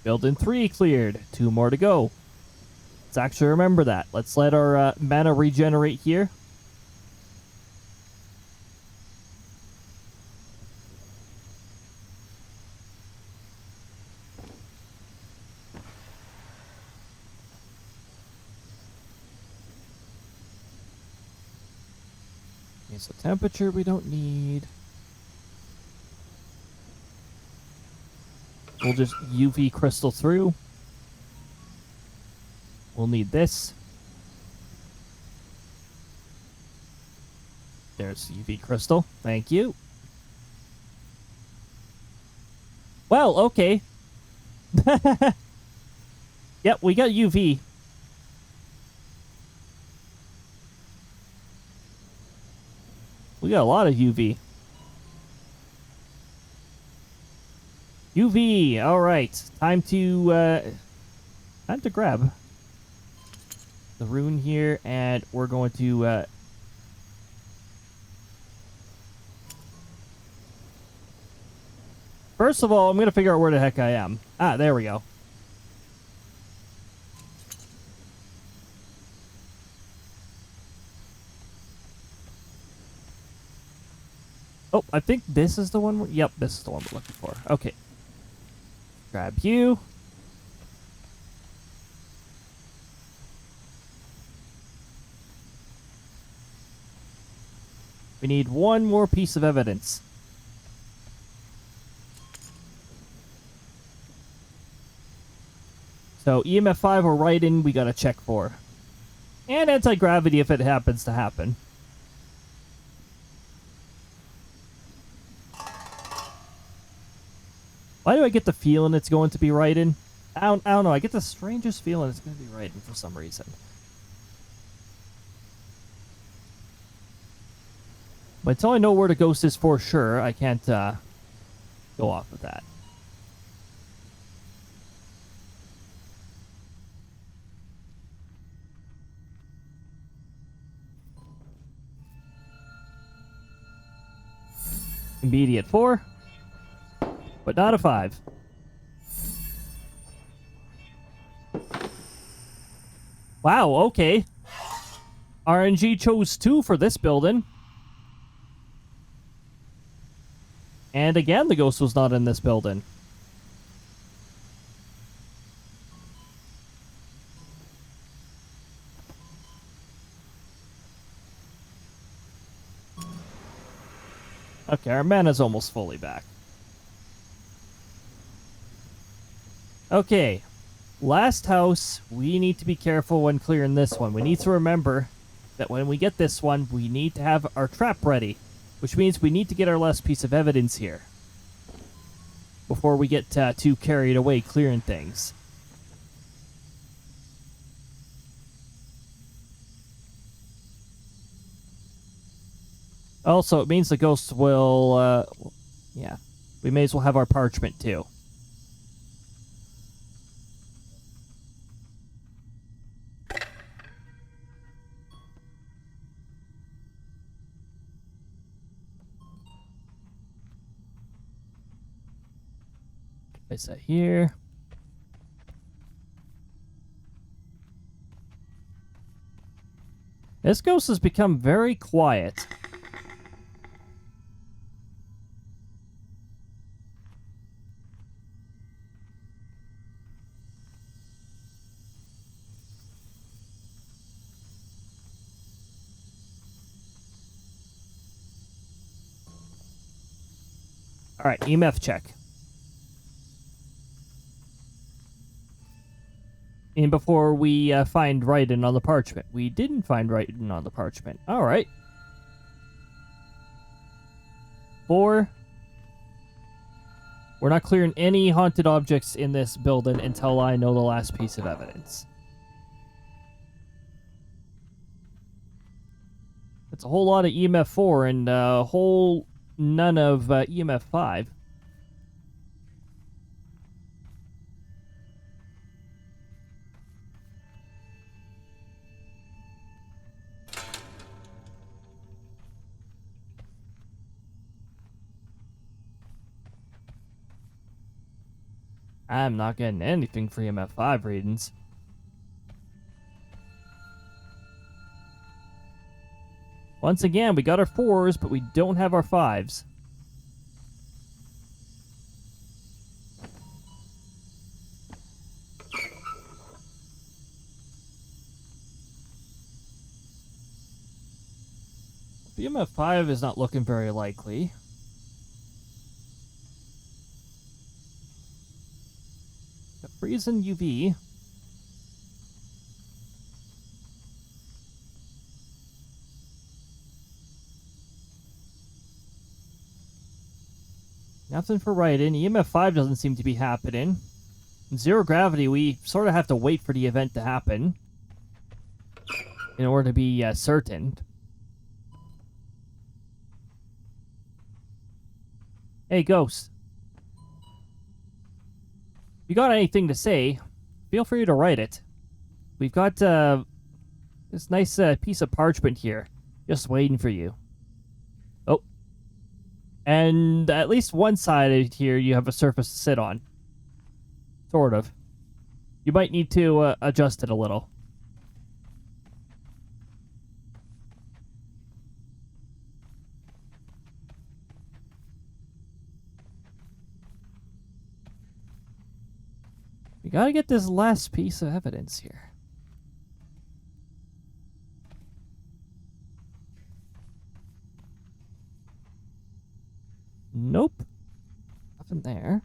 Speaker 1: Building 3 cleared. 2 more to go. Let's actually remember that. Let's let our mana regenerate here. Okay, so temperature we don't need. We'll just UV crystal through. We'll need this. There's UV crystal. Thank you. Well, okay. Yep, we got UV. We got a lot of UV. UV. All right. Time to grab the rune here, and we're going to first of all, I'm going to figure out where the heck I am. Ah, there we go. Oh, I think this is the one. Yep, this is the one we're looking for. Okay. Grab you. We need one more piece of evidence. So EMF 5 or Raiden, we gotta check for. And anti-gravity if it happens to happen. Why do I get the feeling it's going to be Raiden? I don't know. I get the strangest feeling it's going to be Raiden for some reason. But until I know where the ghost is for sure, I can't go off of that. Immediate 4. But not a 5. Wow, okay. RNG chose 2 for this building. And again, the ghost was not in this building. Okay, our mana's almost fully back. Okay, last house. We need to be careful when clearing this one. We need to remember that when we get this one, we need to have our trap ready, which means we need to get our last piece of evidence here before we get too carried away clearing things. Also, it means the ghosts will, yeah, we may as well have our parchment too. Place that here. This ghost has become very quiet. All right, EMF check. And before we find writing on the parchment. We didn't find writing on the parchment. All right. 4. We're not clearing any haunted objects in this building until I know the last piece of evidence. It's a whole lot of EMF 4 and a whole none of EMF 5. I'm not getting anything for EMF 5 readings. Once again, we got our 4s, but we don't have our 5s. EMF 5 is not looking very likely. Got freeze and UV. Nothing for writing. EMF 5 doesn't seem to be happening. In zero gravity, we sort of have to wait for the event to happen in order to be certain. Hey, Ghost. If you got anything to say, feel free to write it. We've got this nice piece of parchment here, just waiting for you. Oh. And at least one side of here you have a surface to sit on. Sort of. You might need to adjust it a little. We gotta get this last piece of evidence here. Nope. Nothing there.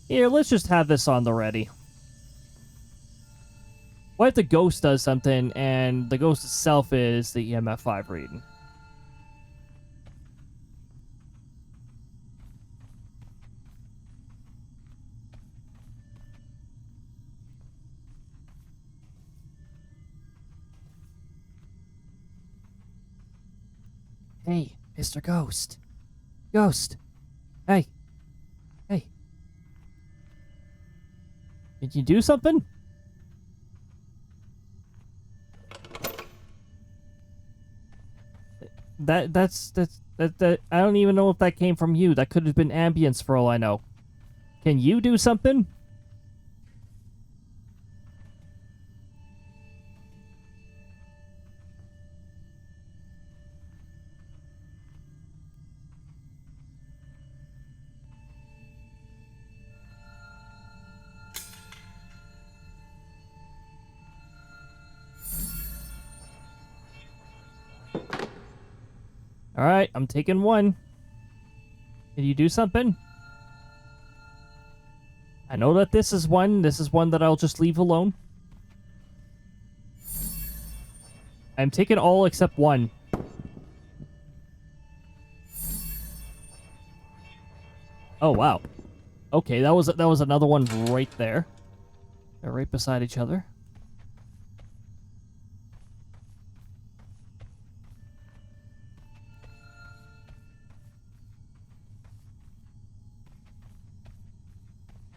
Speaker 1: Here, let's just have this on the ready. What if the ghost does something and the ghost itself is the EMF 5 reading? Hey, Mr. Ghost. Ghost. Hey. Hey. Did you do something? that I don't even know if that came from you. That could have been ambience for all I know. Can you do something? Alright, I'm taking one. Can you do something? I know that this is one. This is one that I'll just leave alone. I'm taking all except one. Oh, wow. Okay, that was another one right there. They're right beside each other.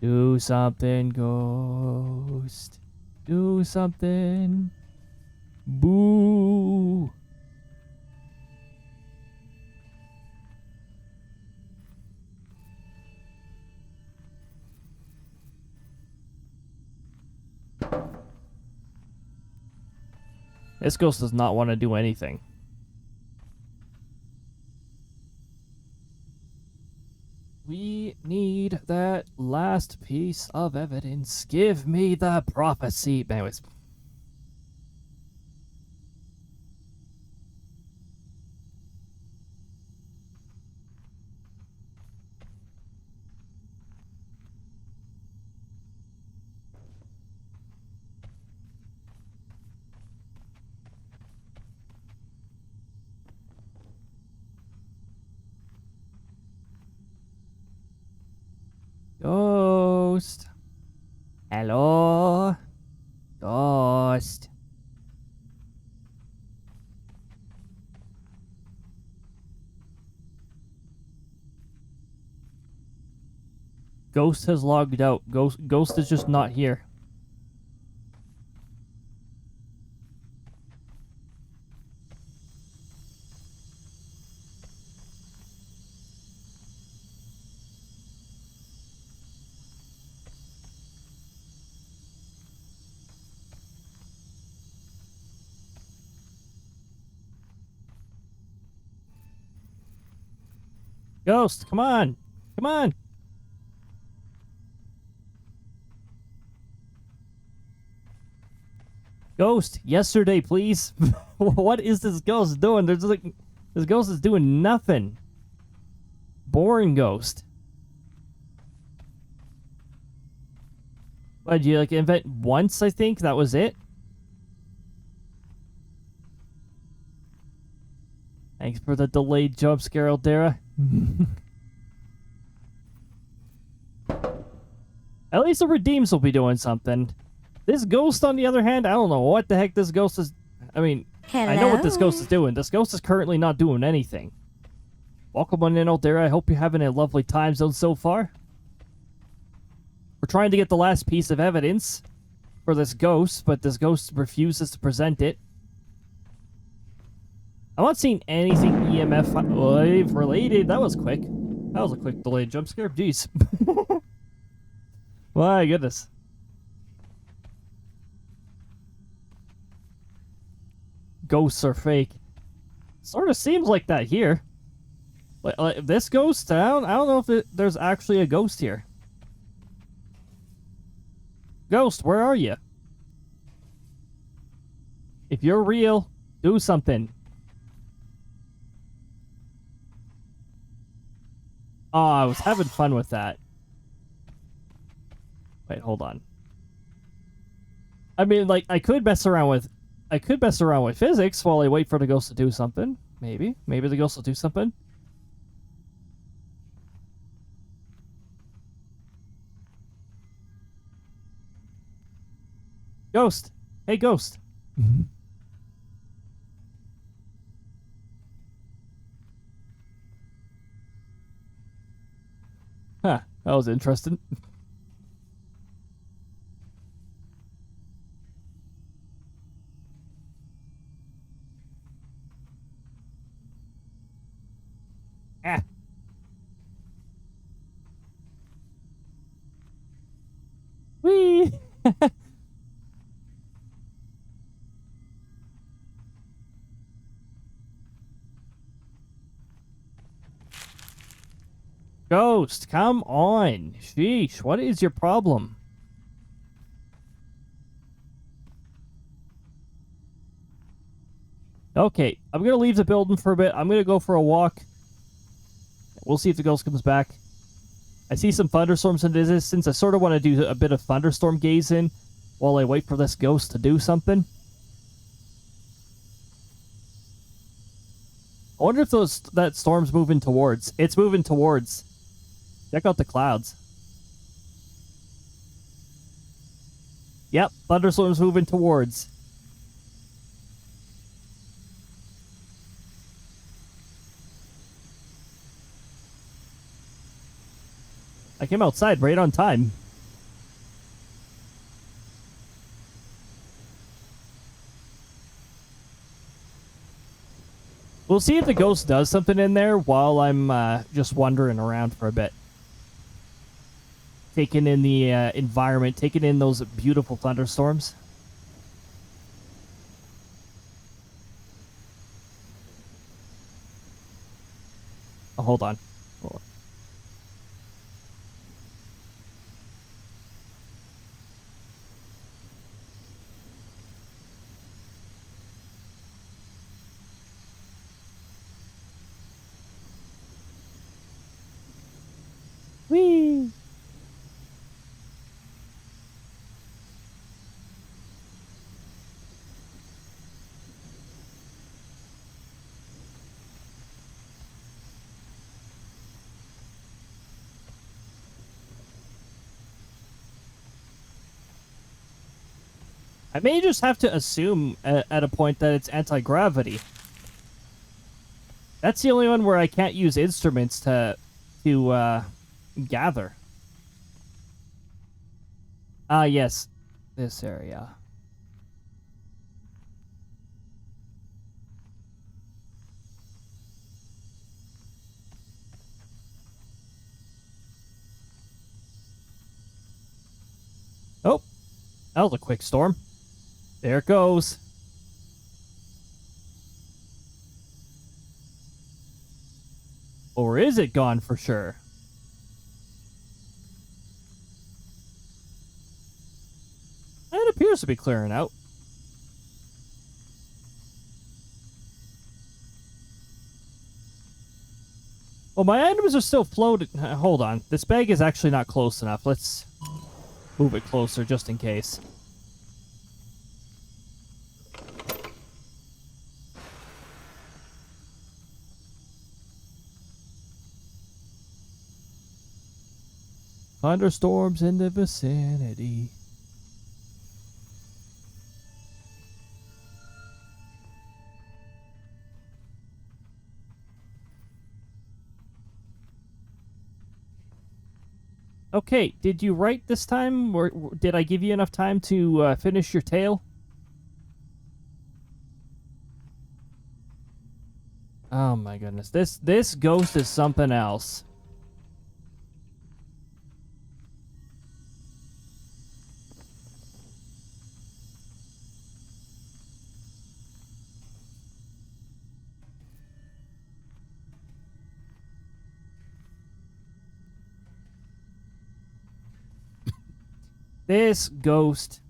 Speaker 1: Do something, ghost. Do something. Boo. This ghost does not want to do anything. We need that last piece of evidence. Give me the prophecy. Anyways. Ghost. Hello? Ghost. Ghost has logged out. Ghost is just not here. Ghost, come on. Come on. Ghost, yesterday, please. What is this ghost doing? There's like, this ghost is doing nothing. Boring ghost. What, did you like invent once, I think? That was it? Thanks for the delayed jump scare, SLdr. At least the Redeems will be doing something. This ghost, on the other hand, I don't know what the heck this ghost is... I mean, hello? I know what this ghost is doing. This ghost is currently not doing anything. Welcome on in, SLdr. I hope you're having a lovely time zone so far. We're trying to get the last piece of evidence for this ghost, but this ghost refuses to present it. I'm not seeing anything EMF related. That was quick. That was a quick delayed jump scare. Jeez. My goodness. Ghosts are fake. Sort of seems like that here. Like this ghost, I don't know if there's actually a ghost here. Ghost, where are you? If you're real, do something. Oh, I was having fun with that. Wait, hold on. I mean, like, I could mess around with physics while I wait for the ghost to do something. Maybe the ghost will do something. Ghost! Hey, ghost! Huh, that was interesting. Whee! Ghost, come on. Sheesh, what is your problem? Okay, I'm gonna leave the building for a bit. I'm gonna go for a walk. We'll see if the ghost comes back. I see some thunderstorms in the distance. I sort of want to do a bit of thunderstorm gazing while I wait for this ghost to do something. I wonder if that storm's moving towards. It's moving towards. Check out the clouds. Yep, thunderstorm's moving towards. I came outside right on time. We'll see if the ghost does something in there while I'm just wandering around for a bit. Taking in the environment, taking in those beautiful thunderstorms. Oh, hold on. Hold on. Whee! I may just have to assume at a point that it's anti-gravity. That's the only one where I can't use instruments to gather. Ah, yes. This area. Oh, that was a quick storm. There it goes. Or is it gone for sure? It appears to be clearing out. Well, my items are still floating. Hold on. This bag is actually not close enough. Let's move it closer just in case. Thunderstorms in the vicinity. Okay, did you write this time, or did I give you enough time to finish your tale? Oh my goodness, this ghost is something else. This ghost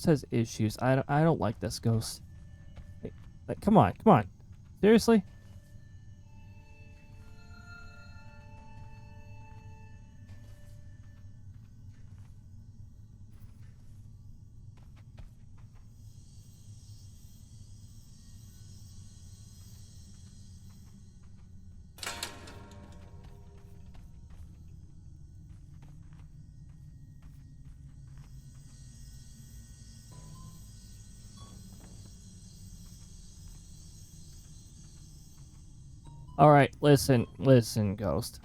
Speaker 1: has issues. I don't like this ghost. Like, come on. Seriously? All right, listen, ghost.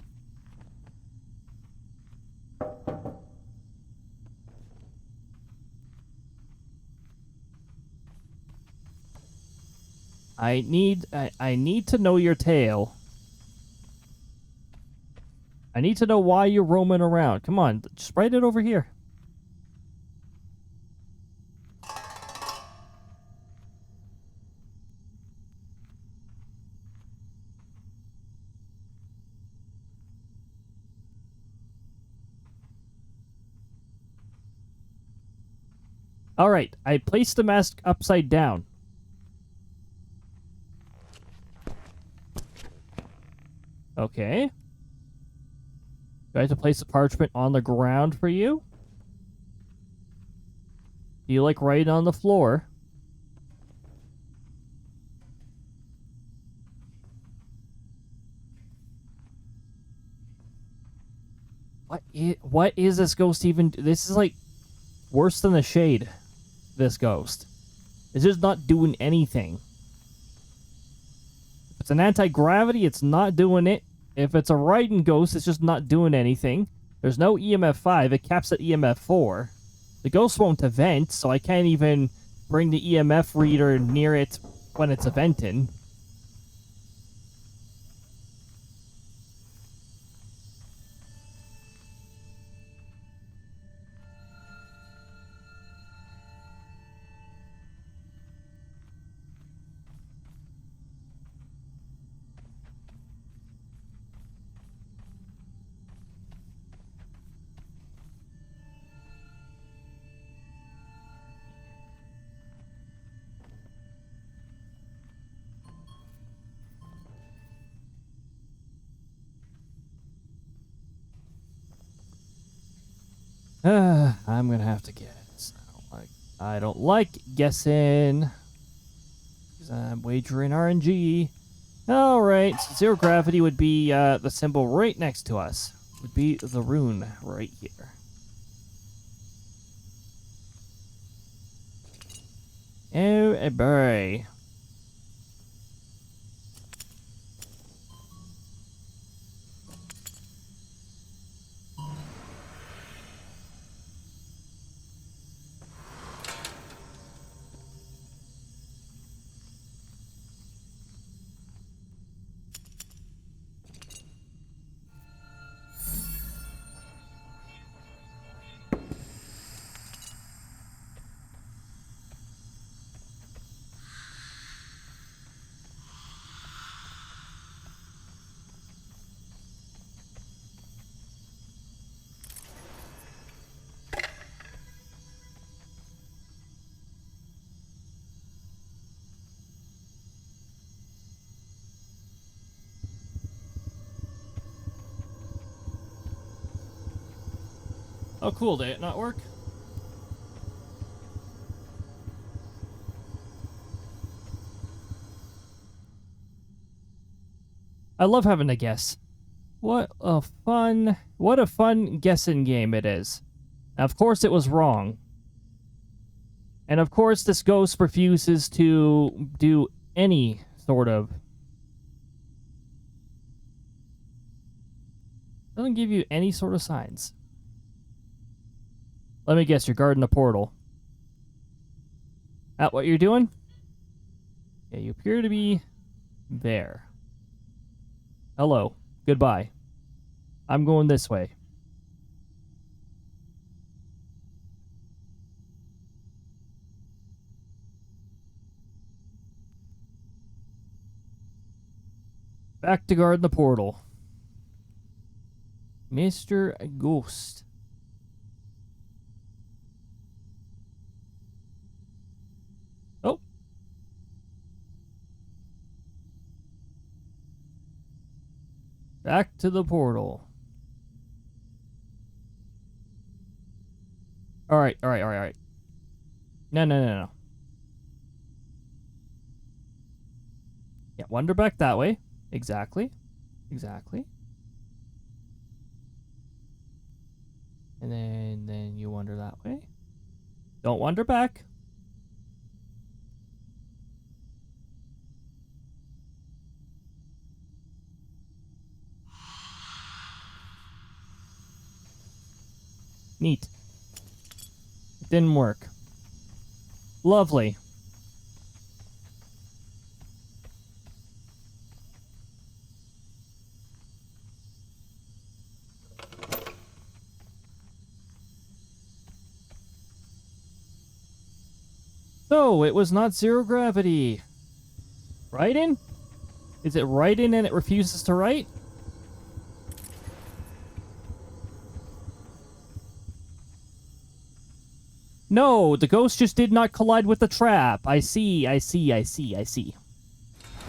Speaker 1: I need to know your tale. I need to know why you're roaming around. Come on, just write it over here. All right, I placed the mask upside down. Okay. Do I have to place the parchment on the ground for you? Do you like writing on the floor? What is this ghost even? This is like worse than the shade. This ghost. It's just not doing anything. If it's an anti-gravity, it's not doing it. If it's a writing ghost, it's just not doing anything. There's no EMF 5. It caps at EMF 4. The ghost won't event, so I can't even bring the EMF reader near it when it's eventing. I'm gonna have to guess. I don't like guessing. 'Cause I'm wagering RNG. Alright, so zero gravity would be the symbol right next to us. Would be the rune right here. Oh boy. Oh, cool. Did it not work? I love having to guess. What a fun guessing game it is. Now, of course it was wrong. And of course this ghost refuses to do any sort of... Doesn't give you any sort of signs. Let me guess, you're guarding the portal. That what you're doing? Yeah, you appear to be there. Hello. Goodbye. I'm going this way. Back to guard the portal. Mr. Ghost. Oh. Back to the portal. Alright. No. Yeah, wander back that way. Exactly. And then you wander that way. Don't wander back. Neat. It didn't work. Lovely. No, it was not zero gravity. Writing? Is it writing and it refuses to write? No, the ghost just did not collide with the trap. I see. It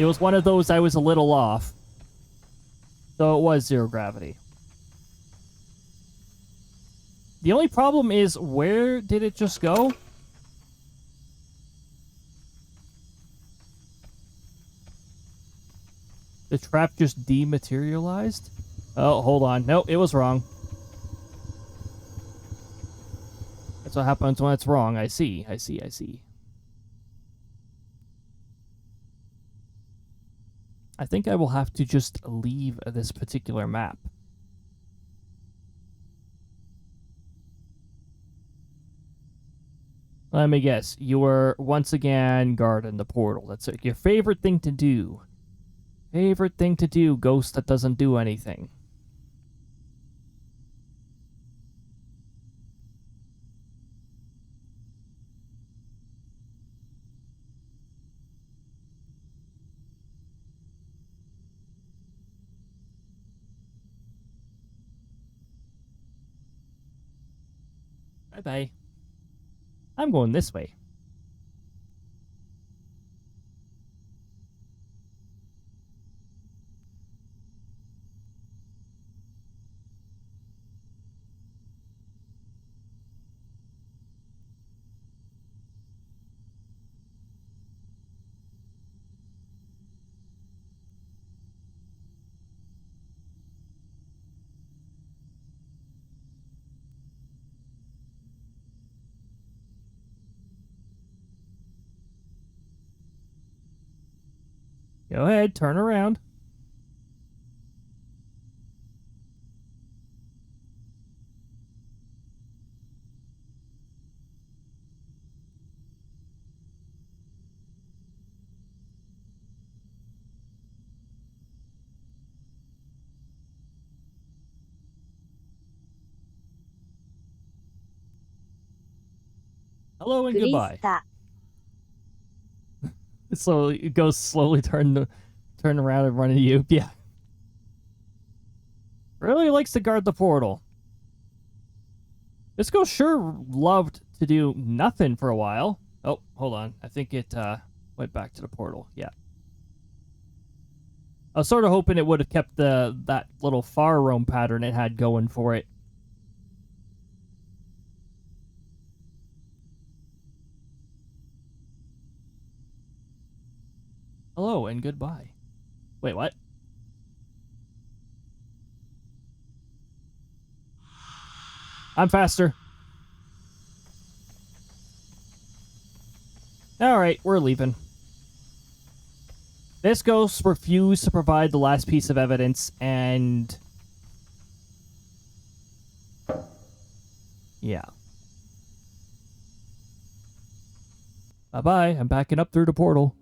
Speaker 1: was one of those I was a little off. So it was zero gravity. The only problem is, where did it just go? The trap just dematerialized? Oh, hold on. No, it was wrong. That's what happens when it's wrong. I see. I think I will have to just leave this particular map. Let me guess. You were once again guarding the portal. That's your favorite thing to do. Favorite thing to do, ghost that doesn't do anything. Bye-bye. I'm going this way. Go ahead, turn around. Hello and goodbye. So it goes slowly turn around and run into you. Yeah. Really likes to guard the portal. This ghost sure loved to do nothing for a while. Oh, hold on. I think it went back to the portal. Yeah. I was sort of hoping it would have kept that little far roam pattern it had going for it. Hello and goodbye. Wait, what? I'm faster. Alright, we're leaving. This ghost refused to provide the last piece of evidence, and... yeah. Bye-bye, I'm backing up through the portal.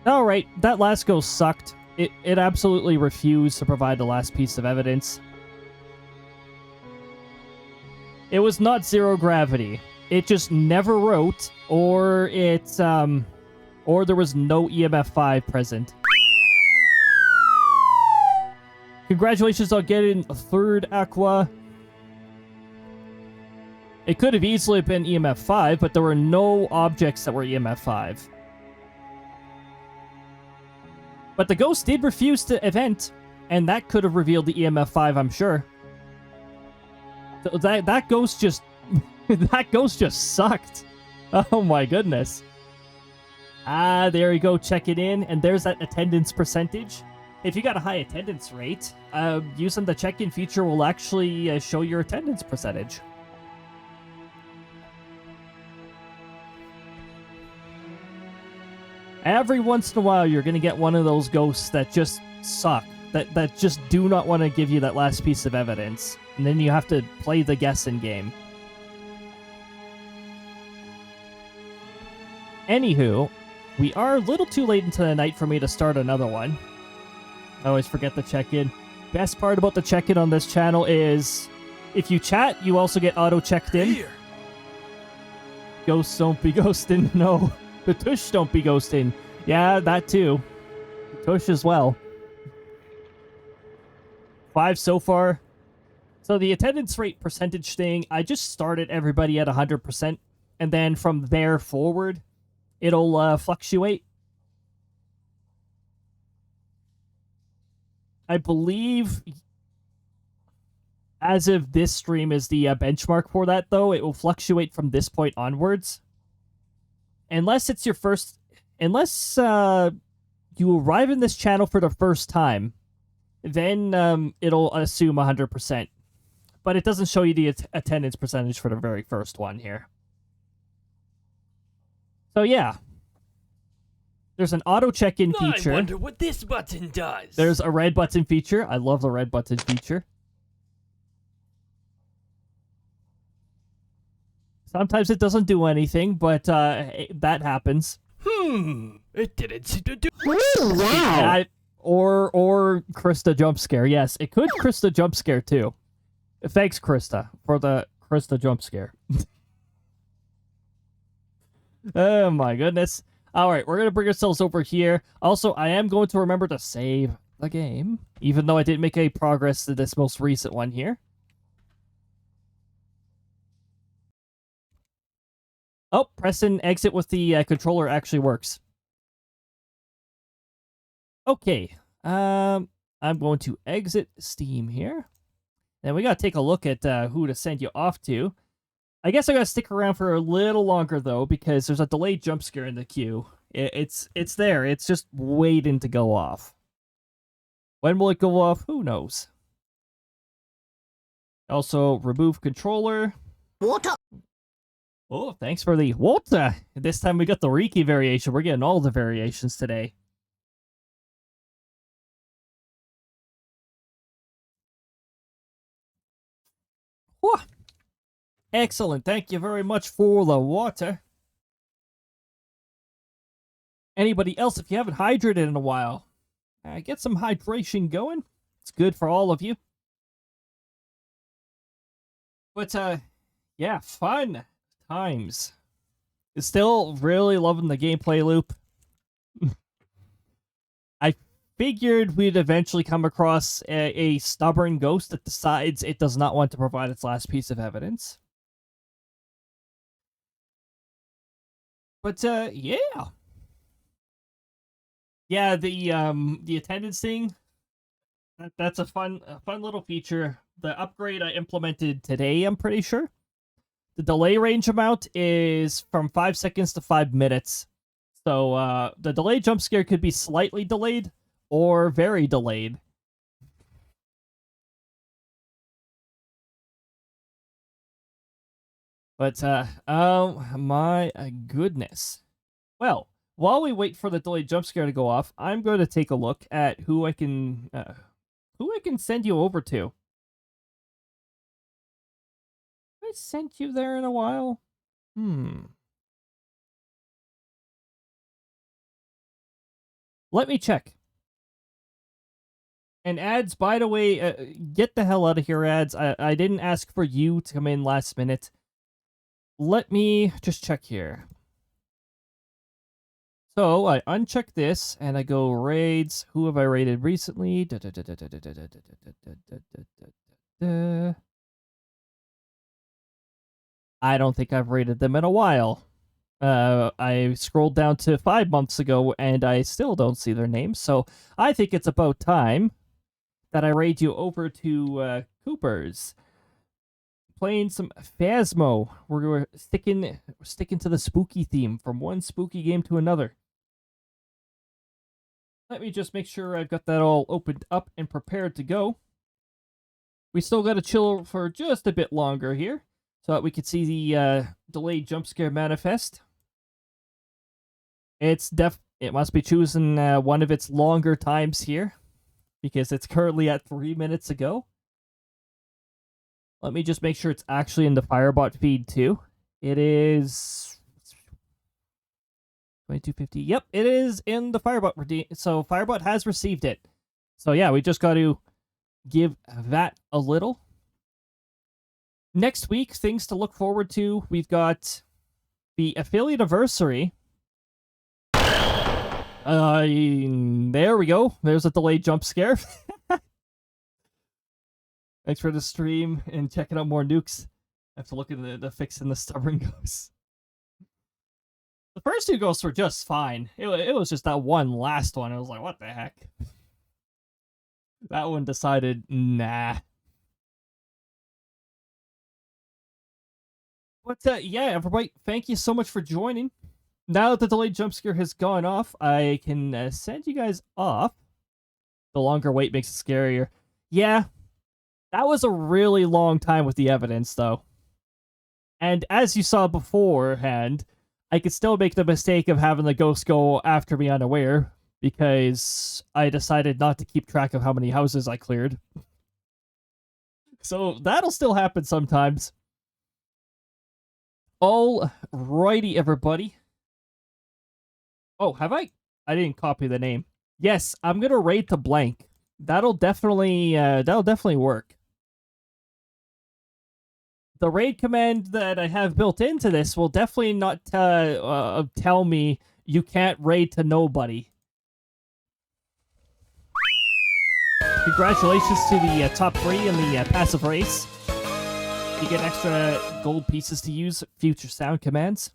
Speaker 1: Alright, that last ghost sucked. It absolutely refused to provide the last piece of evidence. It was not zero gravity. It just never wrote, or or there was no EMF 5 present. Congratulations on getting a third Aqua. It could have easily been EMF 5, but there were no objects that were EMF 5. But the ghost did refuse to event, and that could have revealed the EMF 5, I'm sure. So that ghost just that ghost just sucked. Oh my goodness. Ah, there you go, check it in, and there's that attendance percentage. If you got a high attendance rate, using the check-in feature will actually show your attendance percentage. Every once in a while, you're going to get one of those ghosts that just suck. That just do not want to give you that last piece of evidence. And then you have to play the guessing game. Anywho, we are a little too late into the night for me to start another one. I always forget to check in. Best part about the check-in on this channel is If you chat, you also get auto-checked in.
Speaker 3: Here.
Speaker 1: Ghosts don't be ghosting. No. The tush don't be ghosting. Yeah, that too. The tush as well. 5 so far. So the attendance rate percentage thing, I just started everybody at 100%. And then from there forward, it'll fluctuate. I believe as of this stream is the benchmark for that, though. It will fluctuate from this point onwards. Unless it's your first... Unless you arrive in this channel for the first time, then it'll assume 100%. But it doesn't show you the attendance percentage for the very first one here. So yeah. There's an auto check-in feature.
Speaker 3: I wonder what this button does.
Speaker 1: There's a red button feature. I love the red button feature. Sometimes it doesn't do anything, but that happens.
Speaker 3: It didn't seem to do.
Speaker 1: Yeah, or Krista jump scare. Yes, it could Krista jump scare too. Thanks, Krista, for the Krista jump scare. Oh my goodness. Alright, we're going to bring ourselves over here. Also, I am going to remember to save the game, even though I didn't make any progress to this most recent one here. Oh, press and exit with the controller actually works. Okay, I'm going to exit Steam here. And we got to take a look at who to send you off to. I guess I got to stick around for a little longer, though, because there's a delayed jump scare in the queue. It's there. It's just waiting to go off. When will it go off? Who knows? Also, remove controller.
Speaker 4: Water.
Speaker 1: Oh, thanks for the water. This time we got the Riki variation. We're getting all the variations today. Whew. Excellent. Thank you very much for the water. Anybody else, if you haven't hydrated in a while, get some hydration going. It's good for all of you. But, yeah, fun times. Still really loving the gameplay loop. I figured we'd eventually come across a stubborn ghost that decides it does not want to provide its last piece of evidence. But, yeah. Yeah, the attendance thing, that's a fun little feature. The upgrade I implemented today, I'm pretty sure. The delay range amount is from 5 seconds to 5 minutes. So, the delay jump scare could be slightly delayed or very delayed. But, oh my goodness. Well, while we wait for the delayed jump scare to go off, I'm going to take a look at who I can send you over to. Have I sent you there in a while? Let me check. And ads, by the way, get the hell out of here, ads. I didn't ask for you to come in last minute. Let me just check here. So I uncheck this and I go raids. Who have I raided recently? I don't think I've raided them in a while. I scrolled down to 5 months ago and I still don't see their names. So I think it's about time that I raid you over to Cooper's. Playing some Phasmo. We're sticking to the spooky theme from one spooky game to another. Let me just make sure I've got that all opened up and prepared to go. We still got to chill for just a bit longer here so that we can see the delayed jump scare manifest. It must be choosing one of its longer times here because it's currently at 3 minutes ago. Let me just make sure it's actually in the Firebot feed too. It is 2250. Yep, it is in the Firebot. So Firebot has received it. So yeah, we just got to give that a little. Next week, things to look forward to. We've got the affiliate anniversary. There we go. There's a delayed jump scare. Thanks for the stream and checking out more nukes. I have to look at the fixing the stubborn ghosts. The first two ghosts were just fine. It was just that one last one. I was like, what the heck? That one decided, nah. But yeah, everybody, thank you so much for joining. Now that the delayed jump scare has gone off, I can send you guys off. The longer wait makes it scarier. Yeah, that was a really long time with the evidence, though. And as you saw beforehand, I could still make the mistake of having the ghost go after me unaware, because I decided not to keep track of how many houses I cleared. So that'll still happen sometimes. Alrighty, everybody. Oh, have I? I didn't copy the name. Yes, I'm gonna raid to blank. That'll definitely work. The raid command that I have built into this will definitely not tell me you can't raid to nobody. Congratulations to the top 3 in the passive race. You get extra gold pieces to use future sound commands.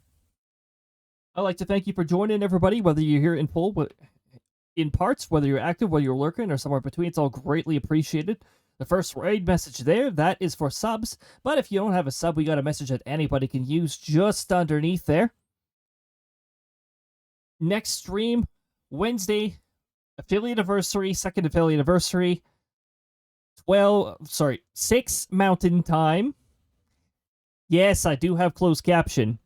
Speaker 1: I'd like to thank you for joining, everybody, whether you're here in full, in parts, whether you're active, whether you're lurking, or somewhere between. It's all greatly appreciated. The first raid message there, that is for subs. But if you don't have a sub, we got a message that anybody can use just underneath there. Next stream, Wednesday, affiliate anniversary, second affiliate anniversary, 6 Mountain Time. Yes, I do have closed caption,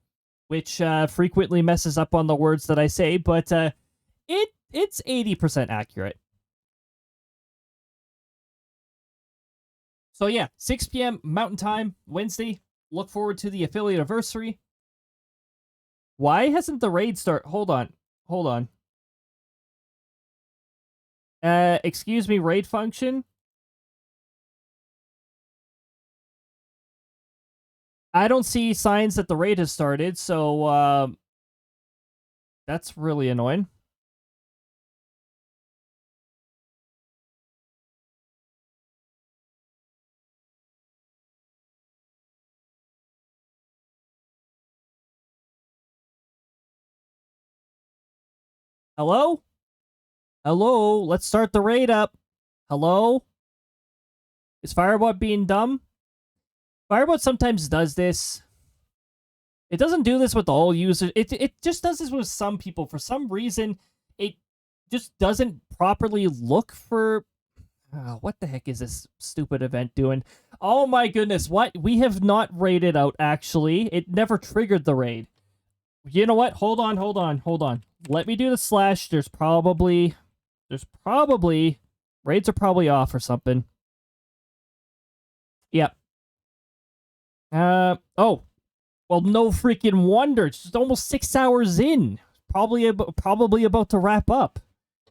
Speaker 1: which frequently messes up on the words that I say, but it's 80% accurate. So yeah, 6 p.m. Mountain Time, Wednesday. Look forward to the affiliate anniversary. Why hasn't the raid start? Hold on. Excuse me, raid function? I don't see signs that the raid has started, so that's really annoying. Hello? Hello? Let's start the raid up. Hello? Is Firebot being dumb? Firebot sometimes does this. It doesn't do this with all users. It just does this with some people. For some reason, it just doesn't properly look for... what the heck is this stupid event doing? Oh my goodness, what? We have not raided out, actually. It never triggered the raid. You know what? Hold on. Let me do the slash. There's probably... Raids are probably off or something. Yep. Oh. Well, no freaking wonder. It's just almost 6 hours in. Probably about to wrap up.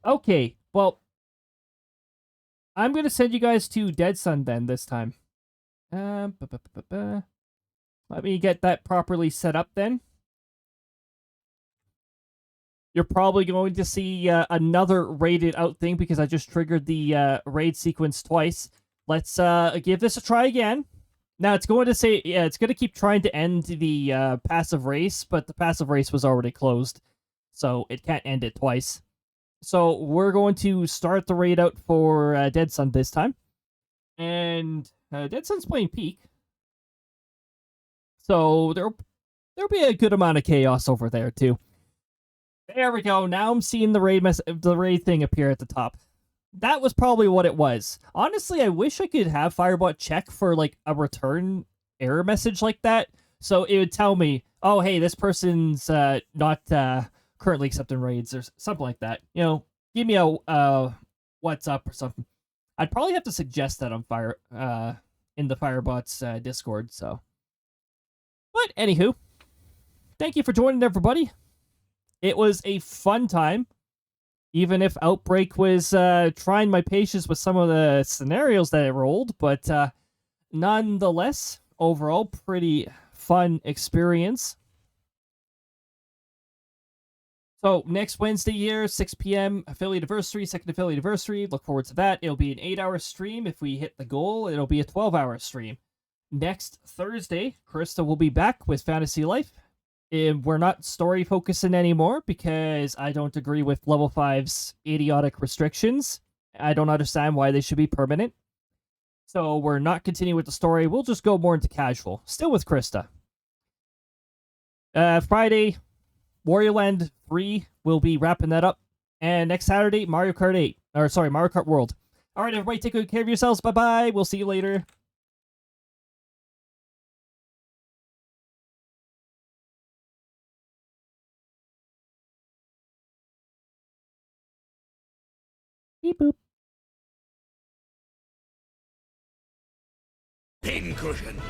Speaker 1: Okay, well... I'm going to send you guys to Dead Sun then this time. Let me get that properly set up then. You're probably going to see another raided out thing because I just triggered the raid sequence twice. Let's give this a try again. Now it's going to say, yeah, it's going to keep trying to end the passive race, but the passive race was already closed, so it can't end it twice. So we're going to start the raid out for Dead Sun this time. And Dead Sun's playing Peak. So there'll be a good amount of chaos over there too. There we go. Now I'm seeing the raid thing appear at the top. That was probably what it was. Honestly, I wish I could have Firebot check for like a return error message like that. So it would tell me, oh, hey, this person's not currently accepting raids or something like that. You know, give me a what's up or something. I'd probably have to suggest that on in the Firebot's Discord. So, but anywho, thank you for joining, everybody. It was a fun time, even if Outbreak was trying my patience with some of the scenarios that I rolled, but nonetheless, overall, pretty fun experience. So next Wednesday here, 6 p.m. affiliate anniversary, second affiliate anniversary. Look forward to that. It'll be an 8-hour stream. If we hit the goal, it'll be a 12-hour stream. Next Thursday, Krista will be back with Fantasy Life. We're not story focusing anymore because I don't agree with level 5's idiotic restrictions. I don't understand why they should be permanent. So we're not continuing with the story. We'll just go more into casual. Still with Krista. Friday, Wario Land 3 will be wrapping that up. And next Saturday, Mario Kart 8. Or sorry, Mario Kart World. All right, everybody, take good care of yourselves. Bye-bye. We'll see you later. Beep boop.
Speaker 3: Pincushion.